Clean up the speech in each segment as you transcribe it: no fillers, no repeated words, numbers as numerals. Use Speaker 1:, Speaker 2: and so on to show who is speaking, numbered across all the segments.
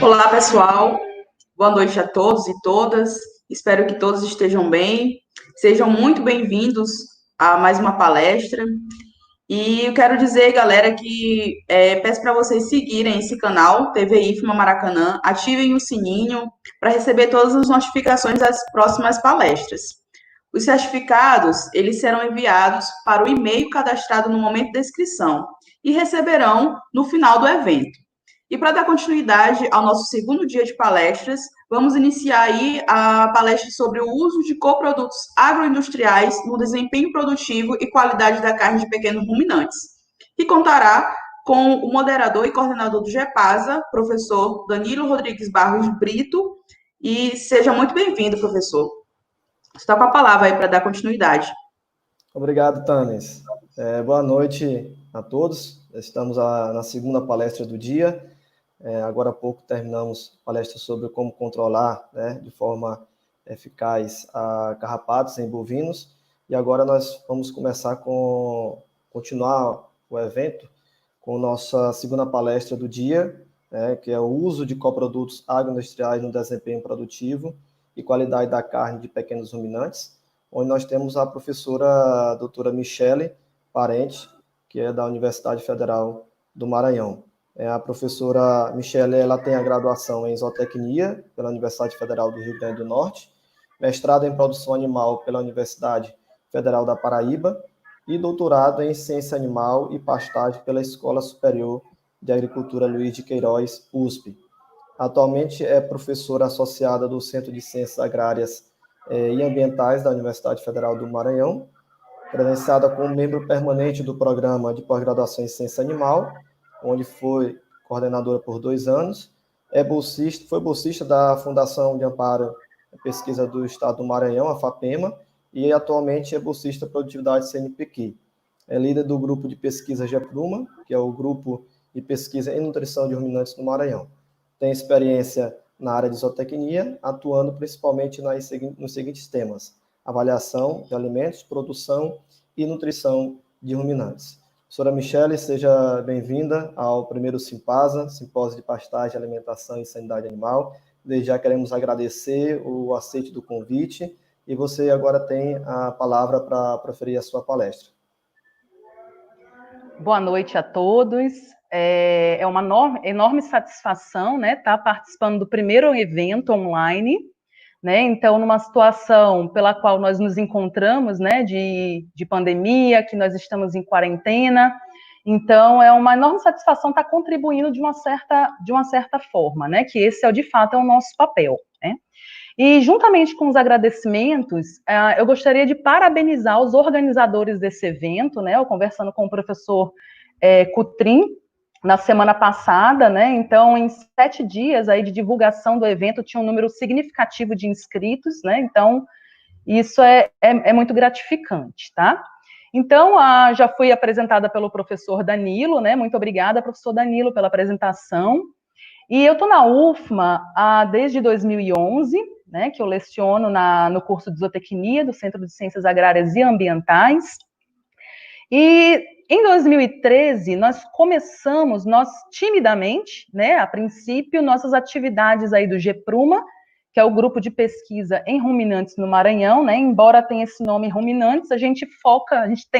Speaker 1: Olá, pessoal. Boa noite a todos e todas. Espero que todos estejam bem. Sejam muito bem-vindos a mais uma palestra. E eu quero dizer, galera, que peço para vocês seguirem esse canal, TV IFMA Maracanã, ativem o sininho para receber todas as notificações das próximas palestras. Os certificados, eles serão enviados para o e-mail cadastrado no momento da inscrição e receberão no final do evento. E para dar continuidade ao nosso segundo dia de palestras, vamos iniciar aí a palestra sobre o uso de coprodutos agroindustriais no desempenho produtivo e qualidade da carne de pequenos ruminantes, que contará com o moderador e coordenador do GEPASA, professor Danilo Rodrigues Barros Brito, e seja muito bem-vindo, professor. Está com a palavra aí para dar continuidade.
Speaker 2: Obrigado, Tânis. Boa noite a todos. Estamos na segunda palestra do dia. Agora há pouco terminamos a palestra sobre como controlar, de forma eficaz a carrapatos em bovinos. E agora nós vamos continuar o evento com nossa segunda palestra do dia, que é o uso de coprodutos agroindustriais no desempenho produtivo e qualidade da carne de pequenos ruminantes, onde nós temos a professora doutora Michele Parente, que é da Universidade Federal do Maranhão. A professora Michele, ela tem a graduação em zootecnia pela Universidade Federal do Rio Grande do Norte, mestrado em produção animal pela Universidade Federal da Paraíba e doutorado em ciência animal e pastagem pela Escola Superior de Agricultura Luiz de Queiroz, USP. Atualmente é professora associada do Centro de Ciências Agrárias e Ambientais da Universidade Federal do Maranhão, credenciada como membro permanente do programa de pós-graduação em ciência animal, onde foi coordenadora por 2 anos, foi bolsista da Fundação de Amparo à Pesquisa do Estado do Maranhão, a FAPEMA, e atualmente é bolsista Produtividade CNPq. É líder do grupo de pesquisa GEPRUMA, que é o grupo de pesquisa em nutrição de ruminantes no Maranhão. Tem experiência na área de zootecnia, atuando principalmente nos seguintes temas: avaliação de alimentos, produção e nutrição de ruminantes. Professora Michele, seja bem-vinda ao primeiro Simpasa, Simpósio de Pastagem, Alimentação e Sanidade Animal. Desde já queremos agradecer o aceite do convite e você agora tem a palavra para proferir a sua palestra.
Speaker 3: Boa noite a todos. É uma enorme satisfação, estar participando do primeiro evento online, Então, numa situação pela qual nós nos encontramos, de pandemia, que nós estamos em quarentena. Então, é uma enorme satisfação estar contribuindo de uma certa forma, que esse, de fato, é o nosso papel, E, juntamente com os agradecimentos, eu gostaria de parabenizar os organizadores desse evento, Eu conversando com o professor Cutrim, na semana passada, Então, em 7 dias aí de divulgação do evento, tinha um número significativo de inscritos, Então, isso é muito gratificante, tá? Então, já fui apresentada pelo professor Danilo, Muito obrigada, professor Danilo, pela apresentação. E eu estou na UFMA desde 2011, que eu leciono no curso de zootecnia do Centro de Ciências Agrárias e Ambientais. E em 2013, nós começamos, timidamente, a princípio, nossas atividades aí do GEPRUMA, que é o grupo de pesquisa em ruminantes no Maranhão, Embora tenha esse nome ruminantes,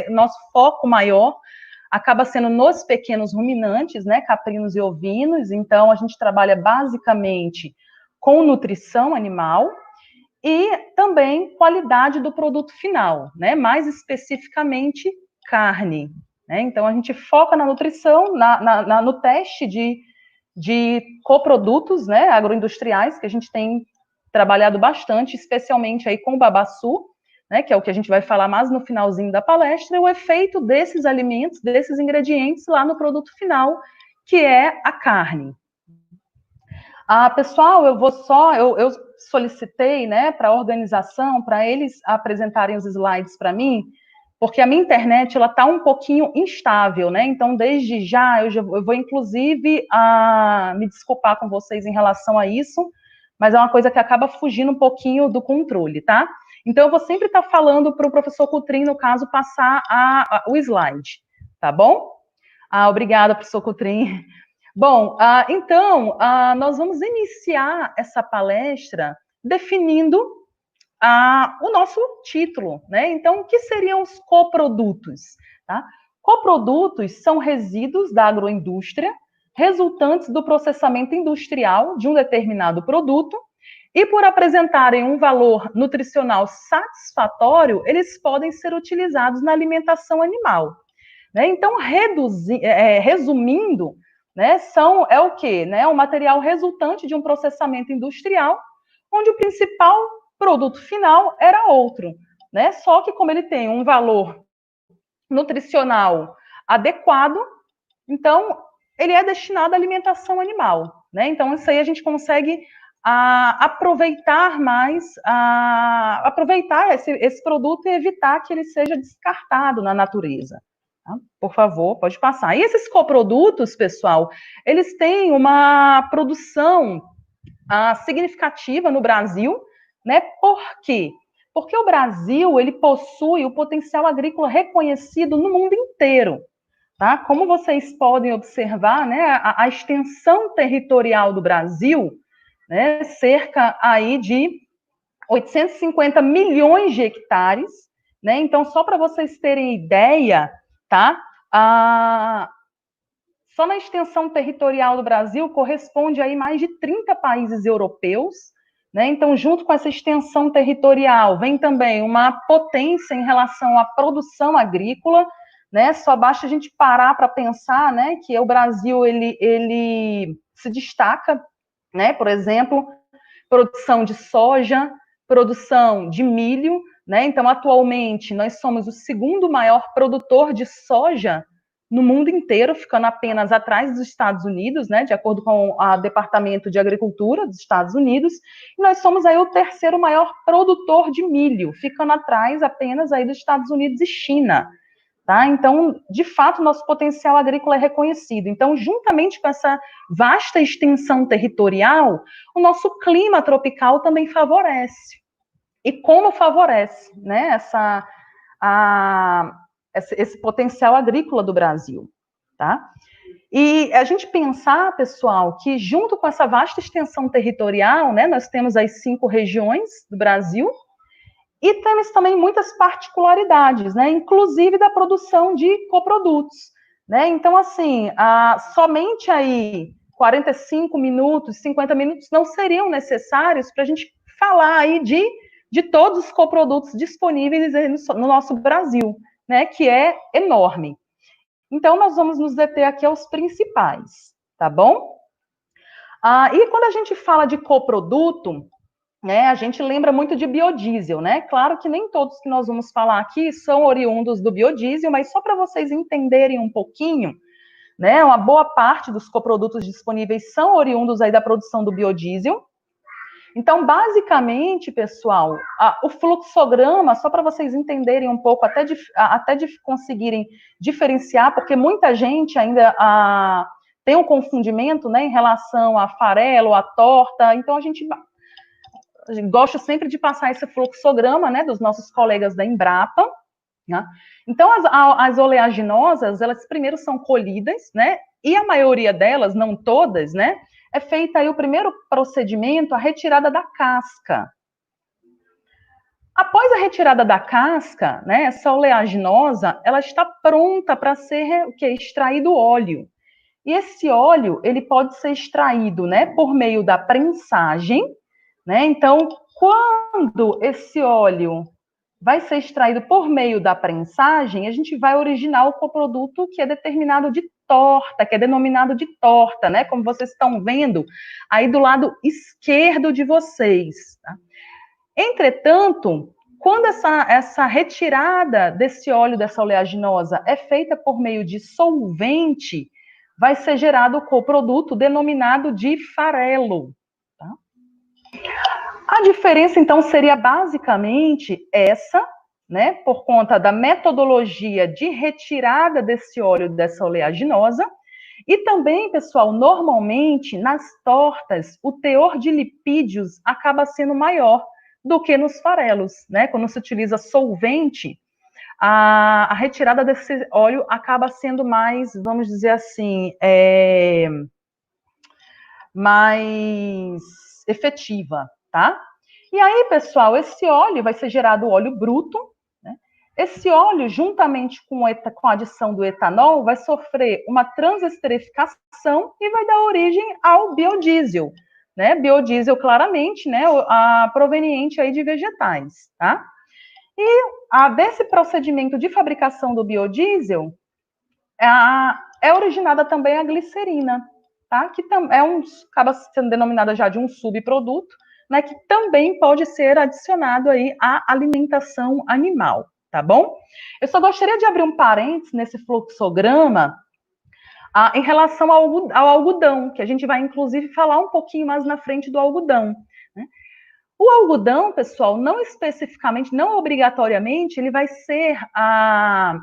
Speaker 3: nosso foco maior acaba sendo nos pequenos ruminantes, caprinos e ovinos. Então, a gente trabalha basicamente com nutrição animal e também qualidade do produto final, mais especificamente carne. Então, a gente foca na nutrição, no teste de coprodutos agroindustriais, que a gente tem trabalhado bastante, especialmente aí com o babaçu, que é o que a gente vai falar mais no finalzinho da palestra, o efeito desses alimentos, desses ingredientes lá no produto final, que é a carne. Pessoal, eu solicitei, para a organização, para eles apresentarem os slides para mim, porque a minha internet ela está um pouquinho instável, Então, desde já, eu vou, inclusive, me desculpar com vocês em relação a isso, mas é uma coisa que acaba fugindo um pouquinho do controle, tá? Então, eu vou sempre estar falando para o professor Cutrim, no caso, passar o slide, tá bom? Obrigada, professor Coutrin. Bom, então, nós vamos iniciar essa palestra definindo o nosso título, né? Então, o que seriam os coprodutos? Tá? Coprodutos são resíduos da agroindústria resultantes do processamento industrial de um determinado produto e, por apresentarem um valor nutricional satisfatório, eles podem ser utilizados na alimentação animal. Né? Então, resumindo, né, é o quê? Né? O material resultante de um processamento industrial, onde o principal produto final era outro. Né? Só que, como ele tem um valor nutricional adequado, então ele é destinado à alimentação animal. Né? Então, isso aí a gente consegue aproveitar mais, aproveitar esse produto e evitar que ele seja descartado na natureza. Tá? Por favor, pode passar. E esses coprodutos, pessoal, eles têm uma produção significativa no Brasil, né? Por quê? Porque o Brasil, ele possui o potencial agrícola reconhecido no mundo inteiro. Tá? Como vocês podem observar, né, a extensão territorial do Brasil, né, cerca aí de 850 milhões de hectares, né? Então, só para vocês terem ideia, tá? Só na extensão territorial do Brasil corresponde aí mais de 30 países europeus, né? Então, junto com essa extensão territorial, vem também uma potência em relação à produção agrícola, né? Só basta a gente parar para pensar, né, que o Brasil ele se destaca, né? Por exemplo, produção de soja, produção de milho, né? Então, atualmente, nós somos o segundo maior produtor de soja no mundo inteiro, ficando apenas atrás dos Estados Unidos, né? De acordo com o Departamento de Agricultura dos Estados Unidos, e nós somos aí o terceiro maior produtor de milho, ficando atrás apenas aí dos Estados Unidos e China. Tá? Então, de fato, nosso potencial agrícola é reconhecido. Então, juntamente com essa vasta extensão territorial, o nosso clima tropical também favorece. E como favorece, né, esse potencial agrícola do Brasil, tá? E a gente pensar, pessoal, que junto com essa vasta extensão territorial, né, nós temos as 5 regiões do Brasil, e temos também muitas particularidades, né, inclusive da produção de coprodutos, né? Então, assim, somente aí 45 minutos, 50 minutos não seriam necessários para a gente falar aí de todos os coprodutos disponíveis no nosso Brasil, né, que é enorme. Então, nós vamos nos deter aqui aos principais, tá bom? E quando a gente fala de coproduto, né, a gente lembra muito de biodiesel, né? Claro que nem todos que nós vamos falar aqui são oriundos do biodiesel, mas só para vocês entenderem um pouquinho, né? Uma boa parte dos coprodutos disponíveis são oriundos aí da produção do biodiesel. Então, basicamente, pessoal, o fluxograma, só para vocês entenderem um pouco, até de conseguirem diferenciar, porque muita gente ainda tem um confundimento, né, em relação a farelo, a torta. Então, a gente gosta sempre de passar esse fluxograma, né, dos nossos colegas da Embrapa. Né? Então, as oleaginosas, elas primeiro são colhidas, né, e a maioria delas, não todas, né, é feita aí o primeiro procedimento, a retirada da casca. Após a retirada da casca, né, essa oleaginosa, ela está pronta para ser extraído óleo. E esse óleo, ele pode ser extraído, né, por meio da prensagem, né? Então, quando esse óleo vai ser extraído por meio da prensagem, a gente vai originar o coproduto que é determinado de torta, que é denominado de torta, né? Como vocês estão vendo aí do lado esquerdo de vocês. Tá? Entretanto, quando essa retirada desse óleo, dessa oleaginosa, é feita por meio de solvente, vai ser gerado o coproduto denominado de farelo. Tá? A diferença, então, seria basicamente essa, né, por conta da metodologia de retirada desse óleo, dessa oleaginosa, e também, pessoal, normalmente, nas tortas, o teor de lipídios acaba sendo maior do que nos farelos, né, quando se utiliza solvente, a retirada desse óleo acaba sendo mais, vamos dizer assim, mais efetiva, tá? E aí, pessoal, esse óleo vai ser gerado óleo bruto, né? Esse óleo, juntamente com a adição do etanol, vai sofrer uma transesterificação e vai dar origem ao biodiesel, né? Biodiesel, claramente, né? Proveniente aí de vegetais, tá? E desse procedimento de fabricação do biodiesel, é originada também a glicerina, tá? Que acaba sendo denominada já de um subproduto, né? Que também pode ser adicionado aí à alimentação animal, tá bom? Eu só gostaria de abrir um parênteses nesse fluxograma em relação ao algodão, que a gente vai, inclusive, falar um pouquinho mais na frente do algodão, né? O algodão, pessoal, não especificamente, não obrigatoriamente, ele vai ser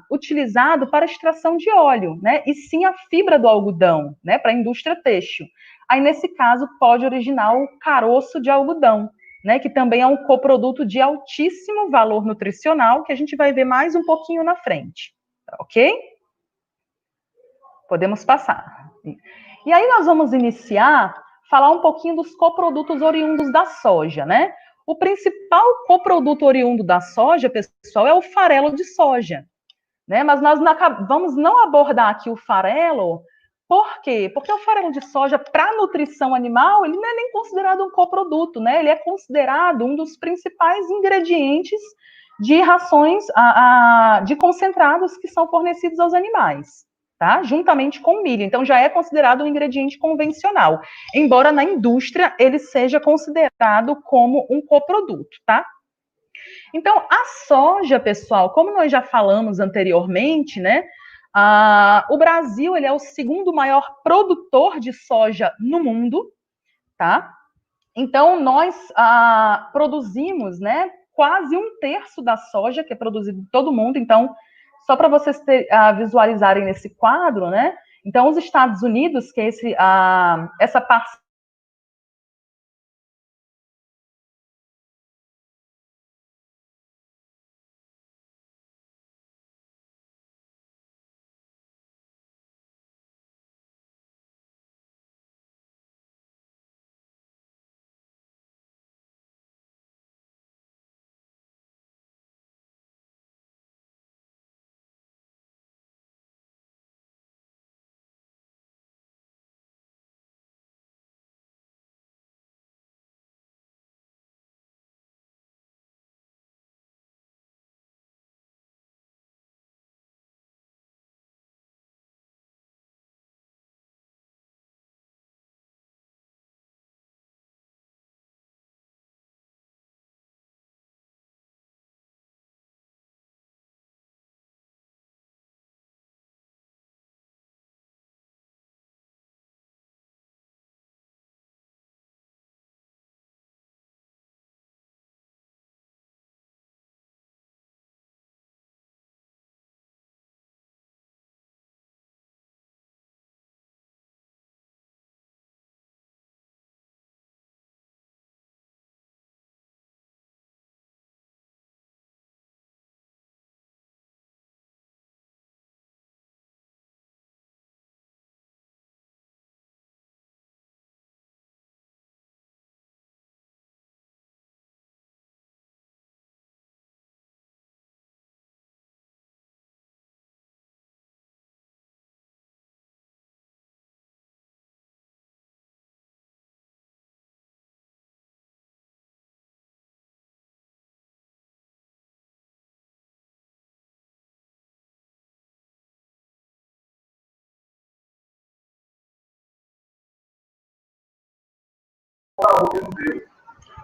Speaker 3: utilizado para extração de óleo, né? E sim a fibra do algodão, né? Para a indústria têxtil. Aí, nesse caso, pode originar o caroço de algodão, né? Que também é um coproduto de altíssimo valor nutricional, que a gente vai ver mais um pouquinho na frente, ok? Podemos passar. E aí nós vamos falar um pouquinho dos coprodutos oriundos da soja, né? O principal coproduto oriundo da soja, pessoal, é o farelo de soja, né? Mas nós vamos não abordar aqui o farelo, por quê? Porque o farelo de soja, para nutrição animal, ele não é nem considerado um coproduto, né? Ele é considerado um dos principais ingredientes de rações de concentrados que são fornecidos aos animais, tá? Juntamente com o milho. Então, já é considerado um ingrediente convencional, embora na indústria ele seja considerado como um coproduto, tá? Então, a soja, pessoal, como nós já falamos anteriormente, né? O Brasil, ele é o segundo maior produtor de soja no mundo, tá? Então, nós produzimos, né, quase 1/3 da soja que é produzida em todo mundo. Então, só para vocês visualizarem nesse quadro, né? Então, os Estados Unidos, que é essa parcela.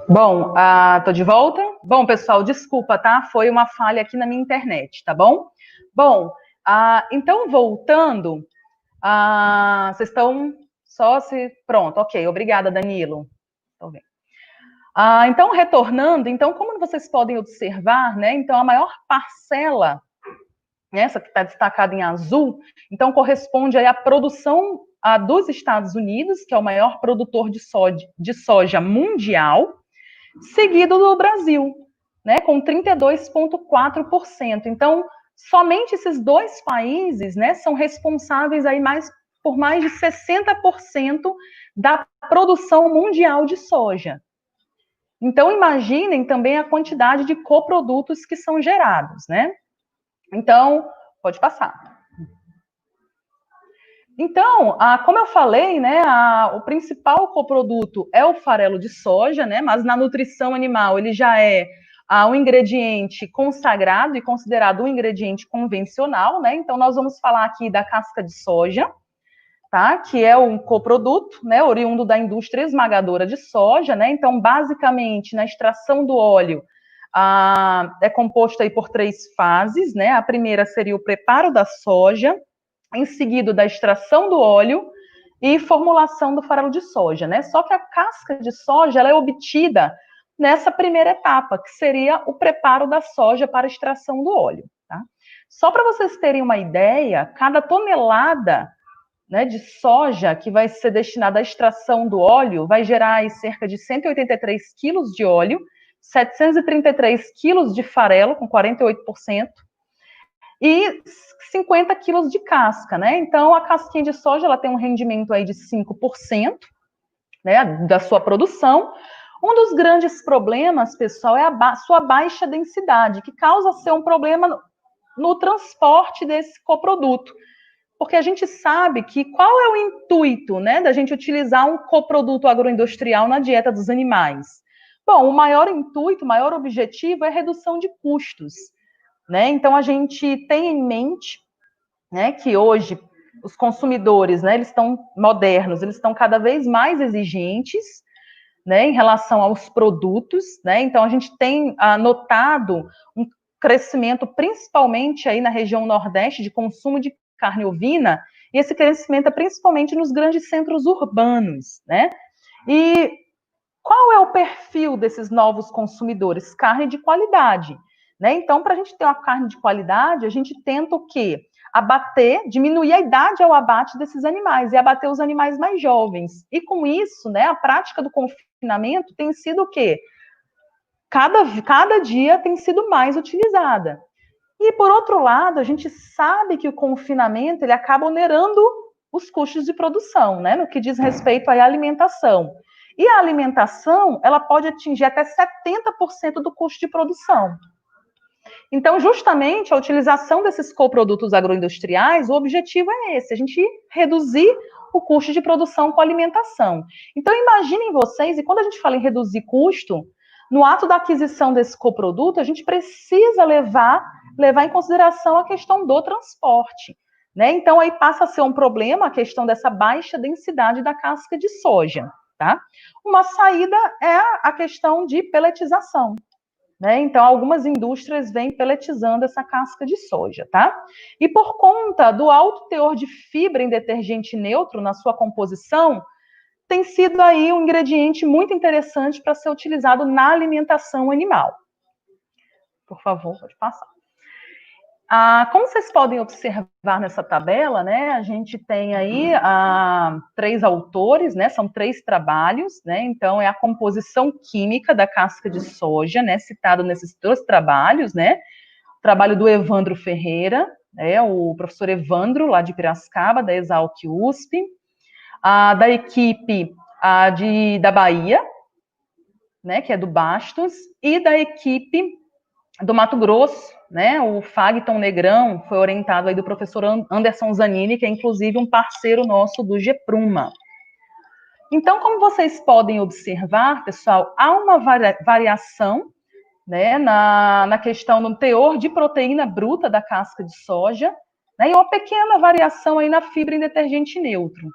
Speaker 3: Bom, tô de volta. Bom, pessoal, desculpa, tá? Foi uma falha aqui na minha internet, tá bom? Bom, então, voltando, vocês estão Pronto, ok, obrigada, Danilo. Então, retornando, então, como vocês podem observar, né? Então, a maior parcela, essa que está destacada em azul, então, corresponde aí à produção dos Estados Unidos, que é o maior produtor de soja mundial, seguido do Brasil, né, com 32,4%. Então, somente esses 2 países, né, são responsáveis aí por mais de 60% da produção mundial de soja. Então, imaginem também a quantidade de coprodutos que são gerados, né? Então, pode passar. Então, como eu falei, né, o principal coproduto é o farelo de soja, né, mas na nutrição animal ele já é um ingrediente consagrado e considerado um ingrediente convencional, né? Então, nós vamos falar aqui da casca de soja, tá? Que é um coproduto, né, oriundo da indústria esmagadora de soja, né? Então, basicamente, na extração do óleo, é composto aí por 3 fases, né? A primeira seria o preparo da soja, em seguida da extração do óleo e formulação do farelo de soja, né? Só que a casca de soja ela é obtida nessa primeira etapa, que seria o preparo da soja para a extração do óleo, tá? Só para vocês terem uma ideia, cada tonelada, né, de soja que vai ser destinada à extração do óleo vai gerar aí cerca de 183 quilos de óleo, 733 quilos de farelo, com 48%, e 50 quilos de casca, né? Então, a casquinha de soja ela tem um rendimento aí de 5%, né, da sua produção. Um dos grandes problemas, pessoal, é a sua baixa densidade, que causa ser um problema no transporte desse coproduto. Porque a gente sabe que qual é o intuito, né, da gente utilizar um coproduto agroindustrial na dieta dos animais? Bom, o maior intuito, o maior objetivo é a redução de custos, né? Então, a gente tem em mente, né, que hoje os consumidores, né, eles estão modernos, eles estão cada vez mais exigentes, né, em relação aos produtos, né? Então, a gente tem notado um crescimento, principalmente aí na região Nordeste, de consumo de carne ovina, e esse crescimento é principalmente nos grandes centros urbanos, né? E qual é o perfil desses novos consumidores? Carne de qualidade, né? Então, para a gente ter uma carne de qualidade, a gente tenta o quê? Abater, diminuir a idade ao abate desses animais e abater os animais mais jovens. E com isso, né, a prática do confinamento tem sido o quê? Cada dia tem sido mais utilizada. E, por outro lado, a gente sabe que o confinamento ele acaba onerando os custos de produção, né, no que diz respeito à alimentação. E a alimentação, ela pode atingir até 70% do custo de produção. Então, justamente, a utilização desses coprodutos agroindustriais, o objetivo é esse, a gente reduzir o custo de produção com alimentação. Então, imaginem vocês, e quando a gente fala em reduzir custo, no ato da aquisição desse coproduto, a gente precisa levar em consideração a questão do transporte, né? Então, aí passa a ser um problema a questão dessa baixa densidade da casca de soja, tá? Uma saída é a questão de peletização, né? Então, algumas indústrias vêm peletizando essa casca de soja, tá? E por conta do alto teor de fibra em detergente neutro na sua composição, tem sido aí um ingrediente muito interessante para ser utilizado na alimentação animal. Por favor, pode passar. Como vocês podem observar nessa tabela, né, a gente tem aí 3 autores, né, são 3 trabalhos, né, então é a composição química da casca de soja, né, citado nesses 2 trabalhos, né, o trabalho do Evandro Ferreira, né, o professor Evandro, lá de Piracicaba, da Exalc USP, da equipe da Bahia, né, que é do Bastos, e da equipe do Mato Grosso, né, o Fagton Negrão, foi orientado aí do professor Anderson Zanini, que é inclusive um parceiro nosso do GEPRUMA. Então, como vocês podem observar, pessoal, há uma variação, né, na questão do teor de proteína bruta da casca de soja, né, e uma pequena variação aí na fibra em detergente neutro,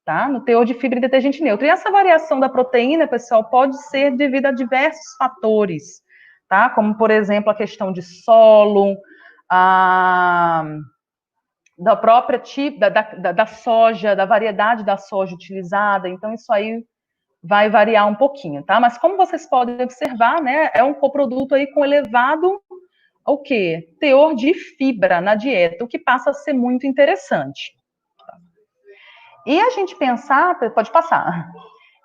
Speaker 3: tá? No teor de fibra em detergente neutro. E essa variação da proteína, pessoal, pode ser devido a diversos fatores, tá? Como, por exemplo, a questão de solo, da própria tipo, da soja, da variedade da soja utilizada. Então, isso aí vai variar um pouquinho, tá? Mas como vocês podem observar, né, é um coproduto aí com elevado, o quê? Teor de fibra na dieta, o que passa a ser muito interessante. E a gente pensar, pode passar.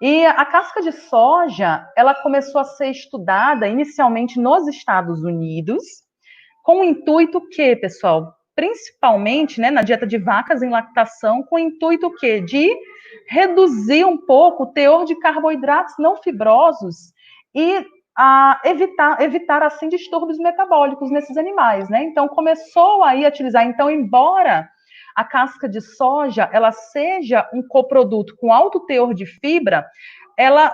Speaker 3: E a casca de soja, ela começou a ser estudada inicialmente nos Estados Unidos, com o intuito que, pessoal, principalmente, né, na dieta de vacas em lactação, com o intuito que de reduzir um pouco o teor de carboidratos não fibrosos e evitar assim distúrbios metabólicos nesses animais, né? Então começou aí a utilizar, então embora a casca de soja ela seja um coproduto com alto teor de fibra,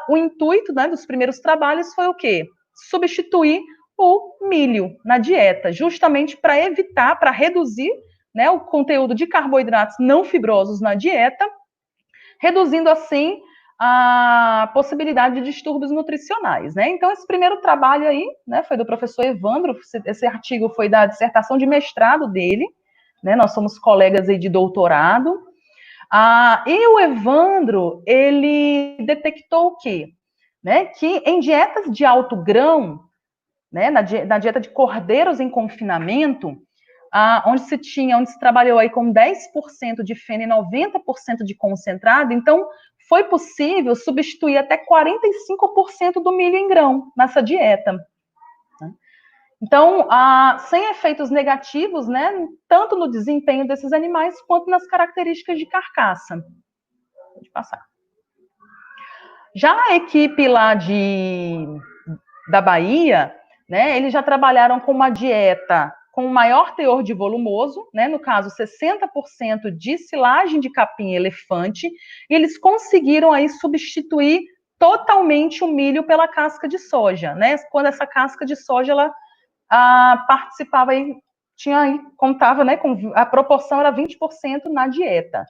Speaker 3: o intuito, né, dos primeiros trabalhos foi o quê? Substituir o milho na dieta, justamente para evitar, para reduzir, né, o conteúdo de carboidratos não fibrosos na dieta, reduzindo assim a possibilidade de distúrbios nutricionais, né? Então, esse primeiro trabalho aí, né, foi do professor Evandro, esse artigo foi da dissertação de mestrado dele, né? Nós somos colegas aí de doutorado. E o Evandro, ele detectou o quê? Né, que em dietas de alto grão, né, na dieta de cordeiros em confinamento, onde se trabalhou aí com 10% de feno e 90% de concentrado, então foi possível substituir até 45% do milho em grão nessa dieta. Então, sem efeitos negativos, né, tanto no desempenho desses animais quanto nas características de carcaça. Pode passar. Já a equipe lá da Bahia, né, eles já trabalharam com uma dieta com maior teor de volumoso, né, no caso 60% de silagem de capim-elefante, e eles conseguiram aí substituir totalmente o milho pela casca de soja, né? Quando essa casca de soja ela participava aí, contava, né, com a proporção era 20% na dieta.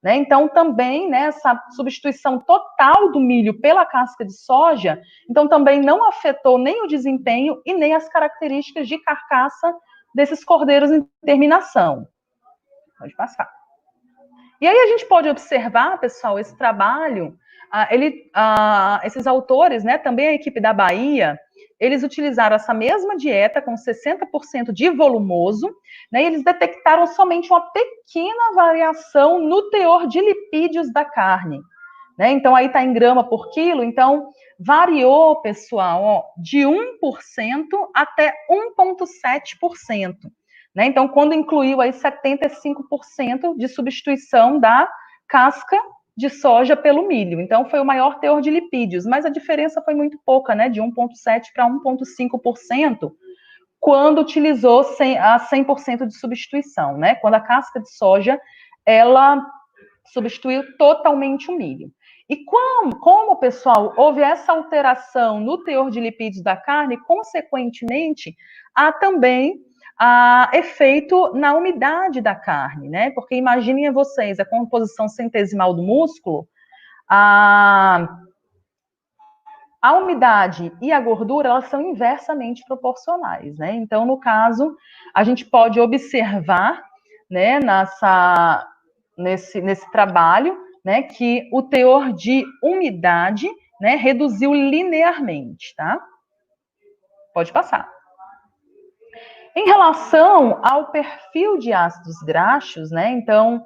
Speaker 3: Né? Então, também, né, essa substituição total do milho pela casca de soja, então também não afetou nem o desempenho e nem as características de carcaça desses cordeiros em terminação. Pode passar. E aí a gente pode observar, pessoal, esse trabalho, esses autores, né, também a equipe da Bahia, eles utilizaram essa mesma dieta com 60% de volumoso, né, e eles detectaram somente uma pequena variação no teor de lipídios da carne. Né? Então, aí está em grama por quilo, então variou, pessoal, de 1% até 1,7%. Né? Então, quando incluiu aí 75% de substituição da casca de soja pelo milho. Então, foi o maior teor de lipídios, mas a diferença foi muito pouca, né? De 1,7% para 1,5%, quando utilizou a 100% de substituição, né? Quando a casca de soja, ela substituiu totalmente o milho. E como, pessoal, houve essa alteração no teor de lipídios da carne, consequentemente, há também efeito na umidade da carne, né? Porque imaginem vocês, a composição centesimal do músculo, a umidade e a gordura, elas são inversamente proporcionais, né? Então, no caso, a gente pode observar, né, nesse trabalho, né, que o teor de umidade, né, reduziu linearmente, tá? Pode passar. Em relação ao perfil de ácidos graxos, né, então,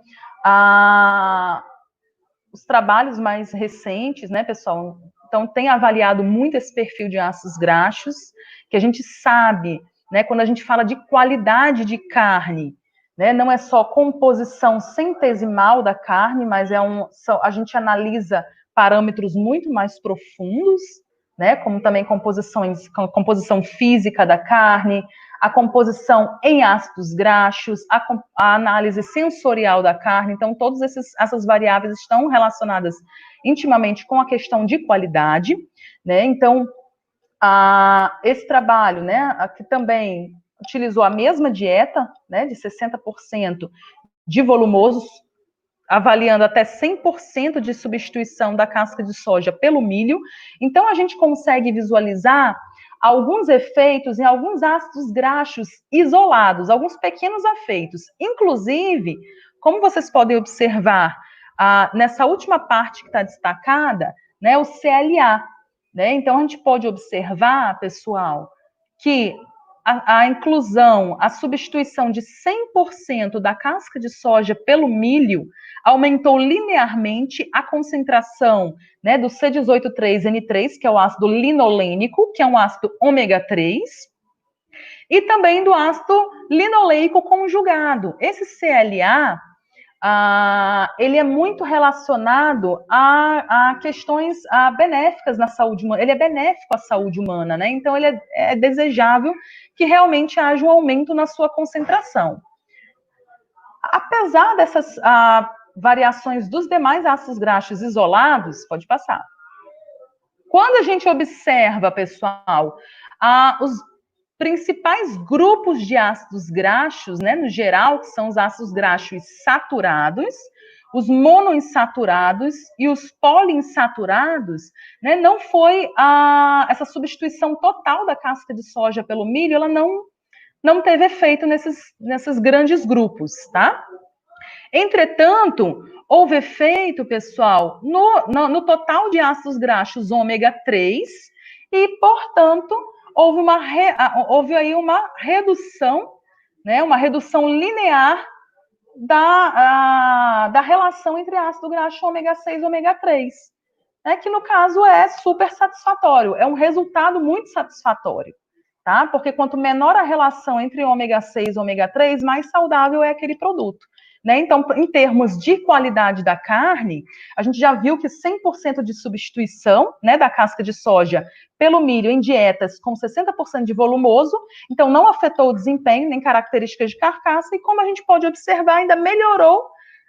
Speaker 3: os trabalhos mais recentes, né, pessoal, então, tem avaliado muito esse perfil de ácidos graxos, que a gente sabe, né, quando a gente fala de qualidade de carne, né, não é só composição centesimal da carne, mas a gente analisa parâmetros muito mais profundos, né, como também composição física da carne, a composição em ácidos graxos, a análise sensorial da carne. Então, todas essas variáveis estão relacionadas intimamente com a questão de qualidade, né? Então, esse trabalho, né, que também utilizou a mesma dieta, né, de 60% de volumosos, avaliando até 100% de substituição da casca de soja pelo milho. Então, a gente consegue visualizar alguns efeitos em alguns ácidos graxos isolados, alguns pequenos efeitos. Inclusive, como vocês podem observar, nessa última parte que está destacada, né, o CLA. Né? Então, a gente pode observar, pessoal, que a inclusão, a substituição de 100% da casca de soja pelo milho aumentou linearmente a concentração, né, do C18,3N3, que é o ácido linolênico, que é um ácido ômega 3, e também do ácido linoleico conjugado. Esse CLA, ele é muito relacionado a questões benéficas na saúde humana. Ele é benéfico à saúde humana, né? Então, ele é desejável que realmente haja um aumento na sua concentração. Apesar dessas variações dos demais ácidos graxos isolados, pode passar. Quando a gente observa, pessoal, os principais grupos de ácidos graxos, né, no geral, que são os ácidos graxos saturados, os monoinsaturados e os poliinsaturados, né, não foi essa substituição total da casca de soja pelo milho, ela não teve efeito nesses grandes grupos, tá? Entretanto, houve efeito, pessoal, no total de ácidos graxos ômega 3 e, portanto, houve aí uma redução, né, uma redução linear da relação entre ácido graxo ômega 6 e ômega 3, né, que no caso é super satisfatório, é um resultado muito satisfatório, tá? Porque quanto menor a relação entre ômega 6 e ômega 3, mais saudável é aquele produto. Né? Então, em termos de qualidade da carne, a gente já viu que 100% de substituição, né, da casca de soja pelo milho em dietas com 60% de volumoso, então não afetou o desempenho nem características de carcaça, e como a gente pode observar, ainda melhorou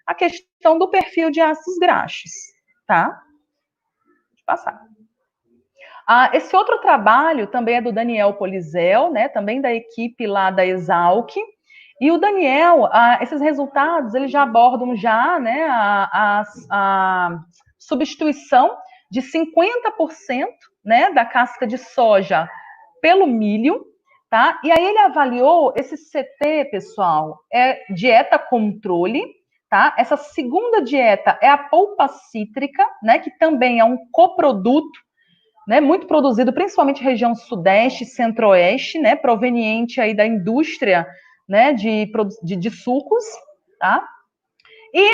Speaker 3: a questão do perfil de ácidos graxos. Tá? Deixa eu passar. Esse outro trabalho também é do Daniel Polizel, né, também da equipe lá da Exalc. E o Daniel, esses resultados, eles já abordam né, a substituição de 50%, né, da casca de soja pelo milho, tá? E aí ele avaliou esse CT, pessoal, é dieta controle, tá? Essa segunda dieta é a polpa cítrica, né, que também é um coproduto, né, muito produzido principalmente na região sudeste e centro-oeste, né, proveniente aí da indústria, né, de sucos, tá? E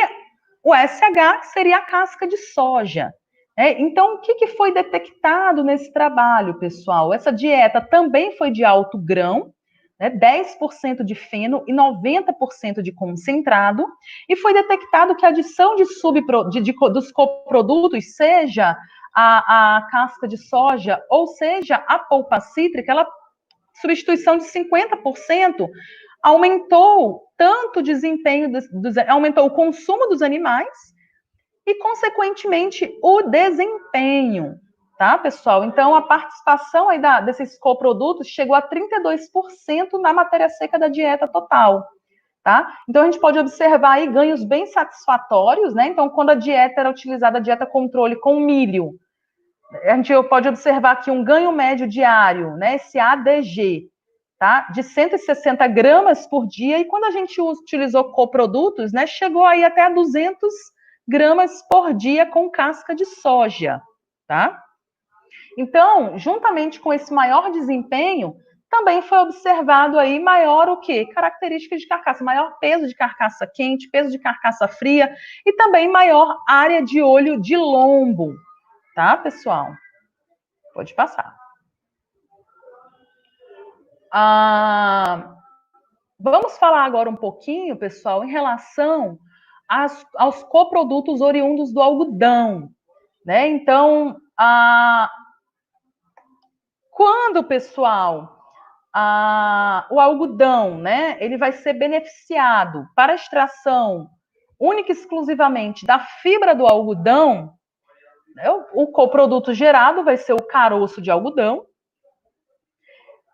Speaker 3: o SH seria a casca de soja. Então, o que foi detectado nesse trabalho, pessoal? Essa dieta também foi de alto grão, né, 10% de feno e 90% de concentrado, e foi detectado que a adição dos coprodutos, seja a casca de soja, ou seja, a polpa cítrica, substituição de 50%, aumentou tanto o desempenho, aumentou o consumo dos animais e, consequentemente, o desempenho, tá, pessoal? Então, a participação aí desses coprodutos chegou a 32% na matéria seca da dieta total, tá? Então, a gente pode observar aí ganhos bem satisfatórios, né? Então, quando a dieta era utilizada, a dieta controle com milho, a gente pode observar aqui um ganho médio diário, né? Esse ADG, tá? De 160 gramas por dia, e quando a gente utilizou coprodutos, né, chegou aí até a 200 gramas por dia com casca de soja, tá? Então, juntamente com esse maior desempenho, também foi observado aí maior o quê? Características de carcaça, maior peso de carcaça quente, peso de carcaça fria, e também maior área de olho de lombo, tá, pessoal? Pode passar. Vamos falar agora um pouquinho, pessoal, em relação aos coprodutos oriundos do algodão, né? Então, quando, pessoal, o algodão, né, ele vai ser beneficiado para a extração única e exclusivamente da fibra do algodão, né, o coproduto gerado vai ser o caroço de algodão.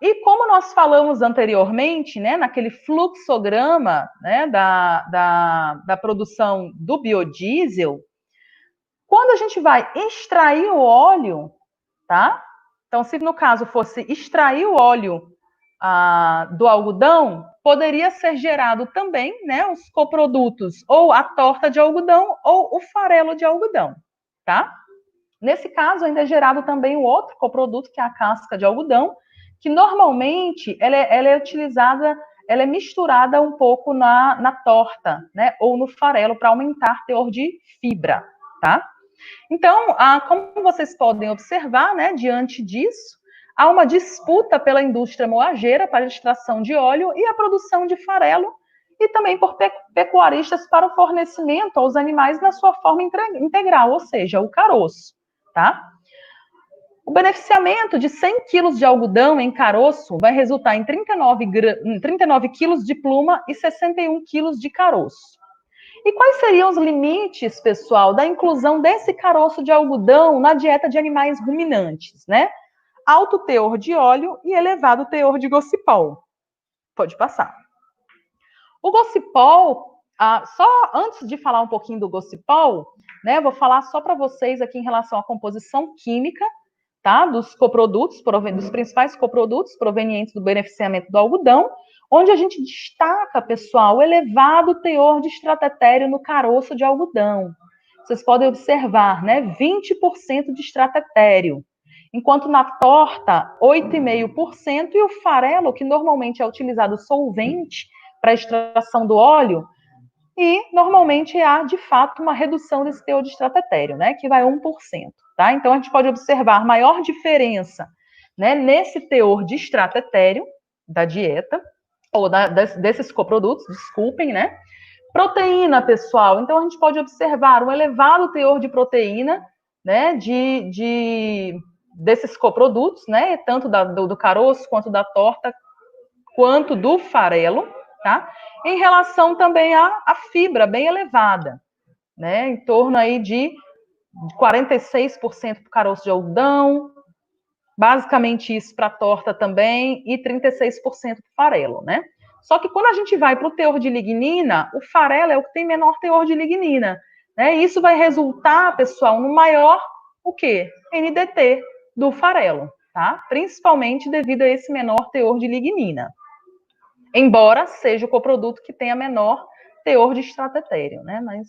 Speaker 3: E como nós falamos anteriormente, né, naquele fluxograma, né, da produção do biodiesel, quando a gente vai extrair o óleo, tá? Então, se no caso fosse extrair o óleo do algodão, poderia ser gerado também, né, os coprodutos, ou a torta de algodão ou o farelo de algodão, tá? Nesse caso, ainda é gerado também o outro coproduto, que é a casca de algodão, que normalmente ela é utilizada, ela é misturada um pouco na torta, né, ou no farelo, para aumentar o teor de fibra, tá? Então, como vocês podem observar, né, diante disso, há uma disputa pela indústria moageira para a extração de óleo e a produção de farelo, e também por pecuaristas para o fornecimento aos animais na sua forma integral, ou seja, o caroço, tá? O beneficiamento de 100 quilos de algodão em caroço vai resultar em 39 quilos de pluma e 61 quilos de caroço. E quais seriam os limites, pessoal, da inclusão desse caroço de algodão na dieta de animais ruminantes, né? Alto teor de óleo e elevado teor de gocipol. Pode passar. O gocipol, só antes de falar um pouquinho do gocipol, né, vou falar só para vocês aqui em relação à composição química, tá, dos coprodutos, dos principais coprodutos provenientes do beneficiamento do algodão, onde a gente destaca, pessoal, o elevado teor de estratério no caroço de algodão. Vocês podem observar, né, 20% de estratério, enquanto na torta, 8,5%, e o farelo, que normalmente é utilizado solvente para a extração do óleo, e normalmente há, de fato, uma redução desse teor de estratério, né, que vai 1%. Tá? Então, a gente pode observar maior diferença, né, nesse teor de estratério da dieta, ou desses coprodutos, desculpem, né? Proteína, pessoal. Então, a gente pode observar um elevado teor de proteína, né, desses coprodutos, né, tanto do caroço, quanto da torta, quanto do farelo, tá? Em relação também à fibra bem elevada, né, em torno aí de 46% para o caroço de algodão, basicamente isso para a torta também, e 36% para o farelo, né? Só que quando a gente vai para o teor de lignina, o farelo é o que tem menor teor de lignina, né? E isso vai resultar, pessoal, no maior, o quê? NDT do farelo, tá? Principalmente devido a esse menor teor de lignina. Embora seja o coproduto que tenha menor teor de estratério, né? Mas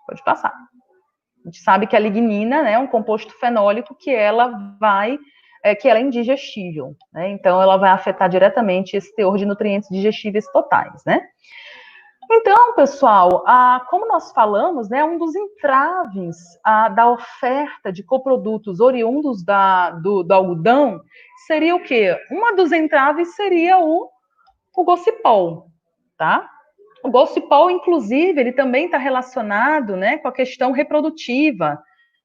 Speaker 3: pode passar. A gente sabe que a lignina, né, é um composto fenólico que ela é indigestível, né? Então ela vai afetar diretamente esse teor de nutrientes digestíveis totais, né? Então, pessoal, como nós falamos, né, um dos entraves da oferta de coprodutos oriundos do algodão seria o quê? Uma dos entraves seria o gocipol, tá? O gocipol, inclusive, ele também está relacionado, né, com a questão reprodutiva,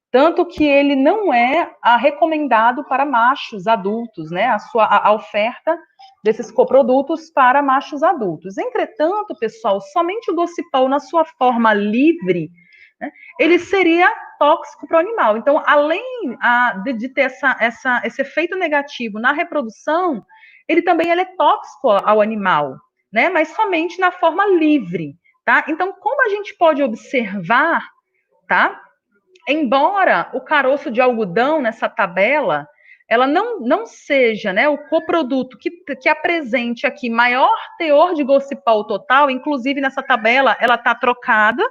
Speaker 3: tanto que ele não é recomendado para machos adultos, né, a oferta desses coprodutos para machos adultos. Entretanto, pessoal, somente o gocipol na sua forma livre, né, ele seria tóxico para o animal. Então, além de ter esse efeito negativo na reprodução, ele também é tóxico ao animal, né? Mas somente na forma livre, tá? Então, como a gente pode observar, tá? Embora o caroço de algodão nessa tabela, ela não seja, né, o coproduto que apresente aqui maior teor de gocipol total, inclusive nessa tabela ela está trocada,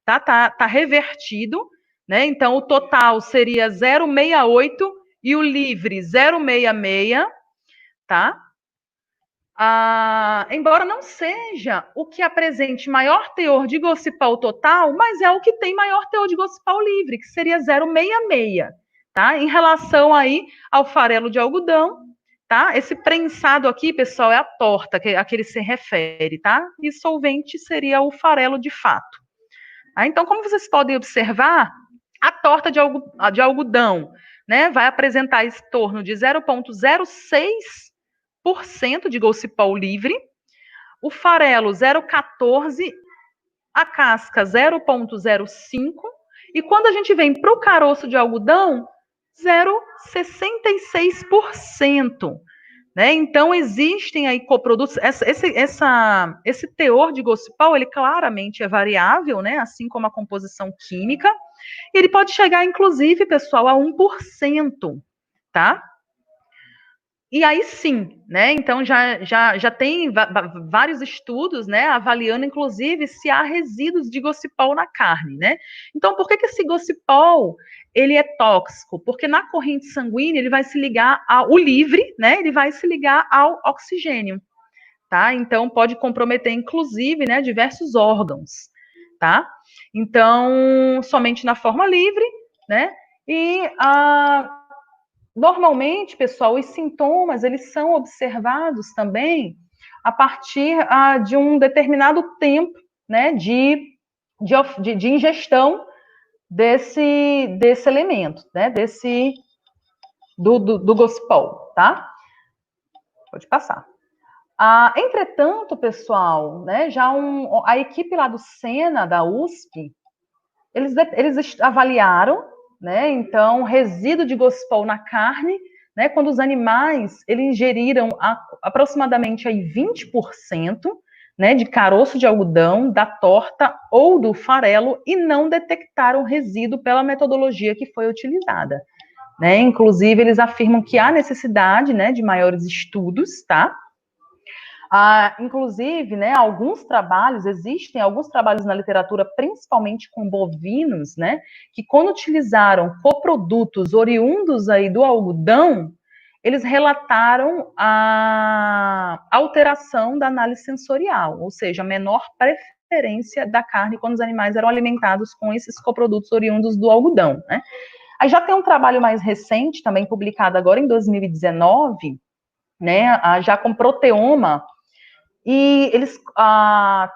Speaker 3: tá revertido, né? Então o total seria 0,68 e o livre 0,66, tá? Embora não seja o que apresente maior teor de gocipol total, mas é o que tem maior teor de gocipol livre, que seria 0,66, tá? Em relação aí ao farelo de algodão, tá? Esse prensado aqui, pessoal, é a torta a que ele se refere, tá? E solvente seria o farelo de fato. Então, como vocês podem observar, a torta de algodão, né, vai apresentar esse torno de 0,06% de gocipol livre, o farelo 0,14%, a casca 0,05%, e quando a gente vem para o caroço de algodão, 0,66%. Né? Então, existem aí coprodutos, esse teor de gocipol, ele claramente é variável, né? Assim como a composição química, e ele pode chegar, inclusive, pessoal, a 1%, tá? E aí sim, né? Então já tem vários estudos, né, avaliando inclusive se há resíduos de gocipol na carne, né? Então, por que esse gocipol ele é tóxico? Porque na corrente sanguínea ele vai se ligar ao livre, né? Ele vai se ligar ao oxigênio, tá? Então pode comprometer inclusive, né, diversos órgãos, tá? Então, somente na forma livre, né? E normalmente, pessoal, os sintomas, eles são observados também a partir de um determinado tempo, né, de ingestão desse elemento, né, do gospol, tá? Pode passar. Entretanto, pessoal, né, a equipe lá do Sena, da USP, eles avaliaram, né, então, resíduo de gospol na carne, né, quando os animais eles ingeriram aproximadamente aí 20%, né, de caroço de algodão, da torta ou do farelo, e não detectaram resíduo pela metodologia que foi utilizada. Né? Inclusive, eles afirmam que há necessidade, né, de maiores estudos, tá? Inclusive, né, existem alguns trabalhos na literatura, principalmente com bovinos, né, que quando utilizaram coprodutos oriundos aí do algodão, eles relataram a alteração da análise sensorial, ou seja, a menor preferência da carne quando os animais eram alimentados com esses coprodutos oriundos do algodão, né. Aí já tem um trabalho mais recente, também publicado agora em 2019, né, já com proteoma, e eles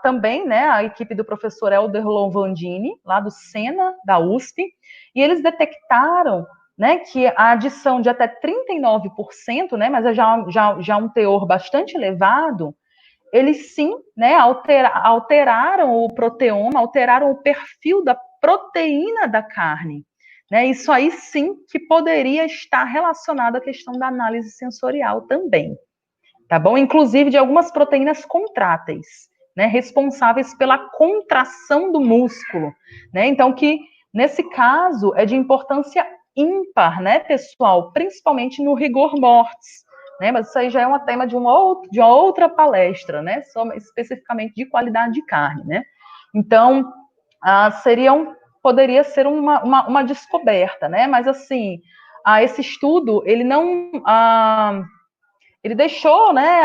Speaker 3: também, né, a equipe do professor Helder Lovandini, lá do Sena, da USP, e eles detectaram, né, que a adição de até 39%, né, mas é já um teor bastante elevado, eles sim, né, alteraram o proteoma, alteraram o perfil da proteína da carne. Né, isso aí sim que poderia estar relacionado à questão da análise sensorial também. Tá bom? Inclusive de algumas proteínas contráteis, né, responsáveis pela contração do músculo, né? Então, que nesse caso é de importância ímpar, né, pessoal? Principalmente no rigor mortis, né? Mas isso aí já é um tema de uma outra palestra, né? Só especificamente de qualidade de carne, né? Então, poderia ser uma descoberta, né? Mas assim, esse estudo ele não ele deixou, né,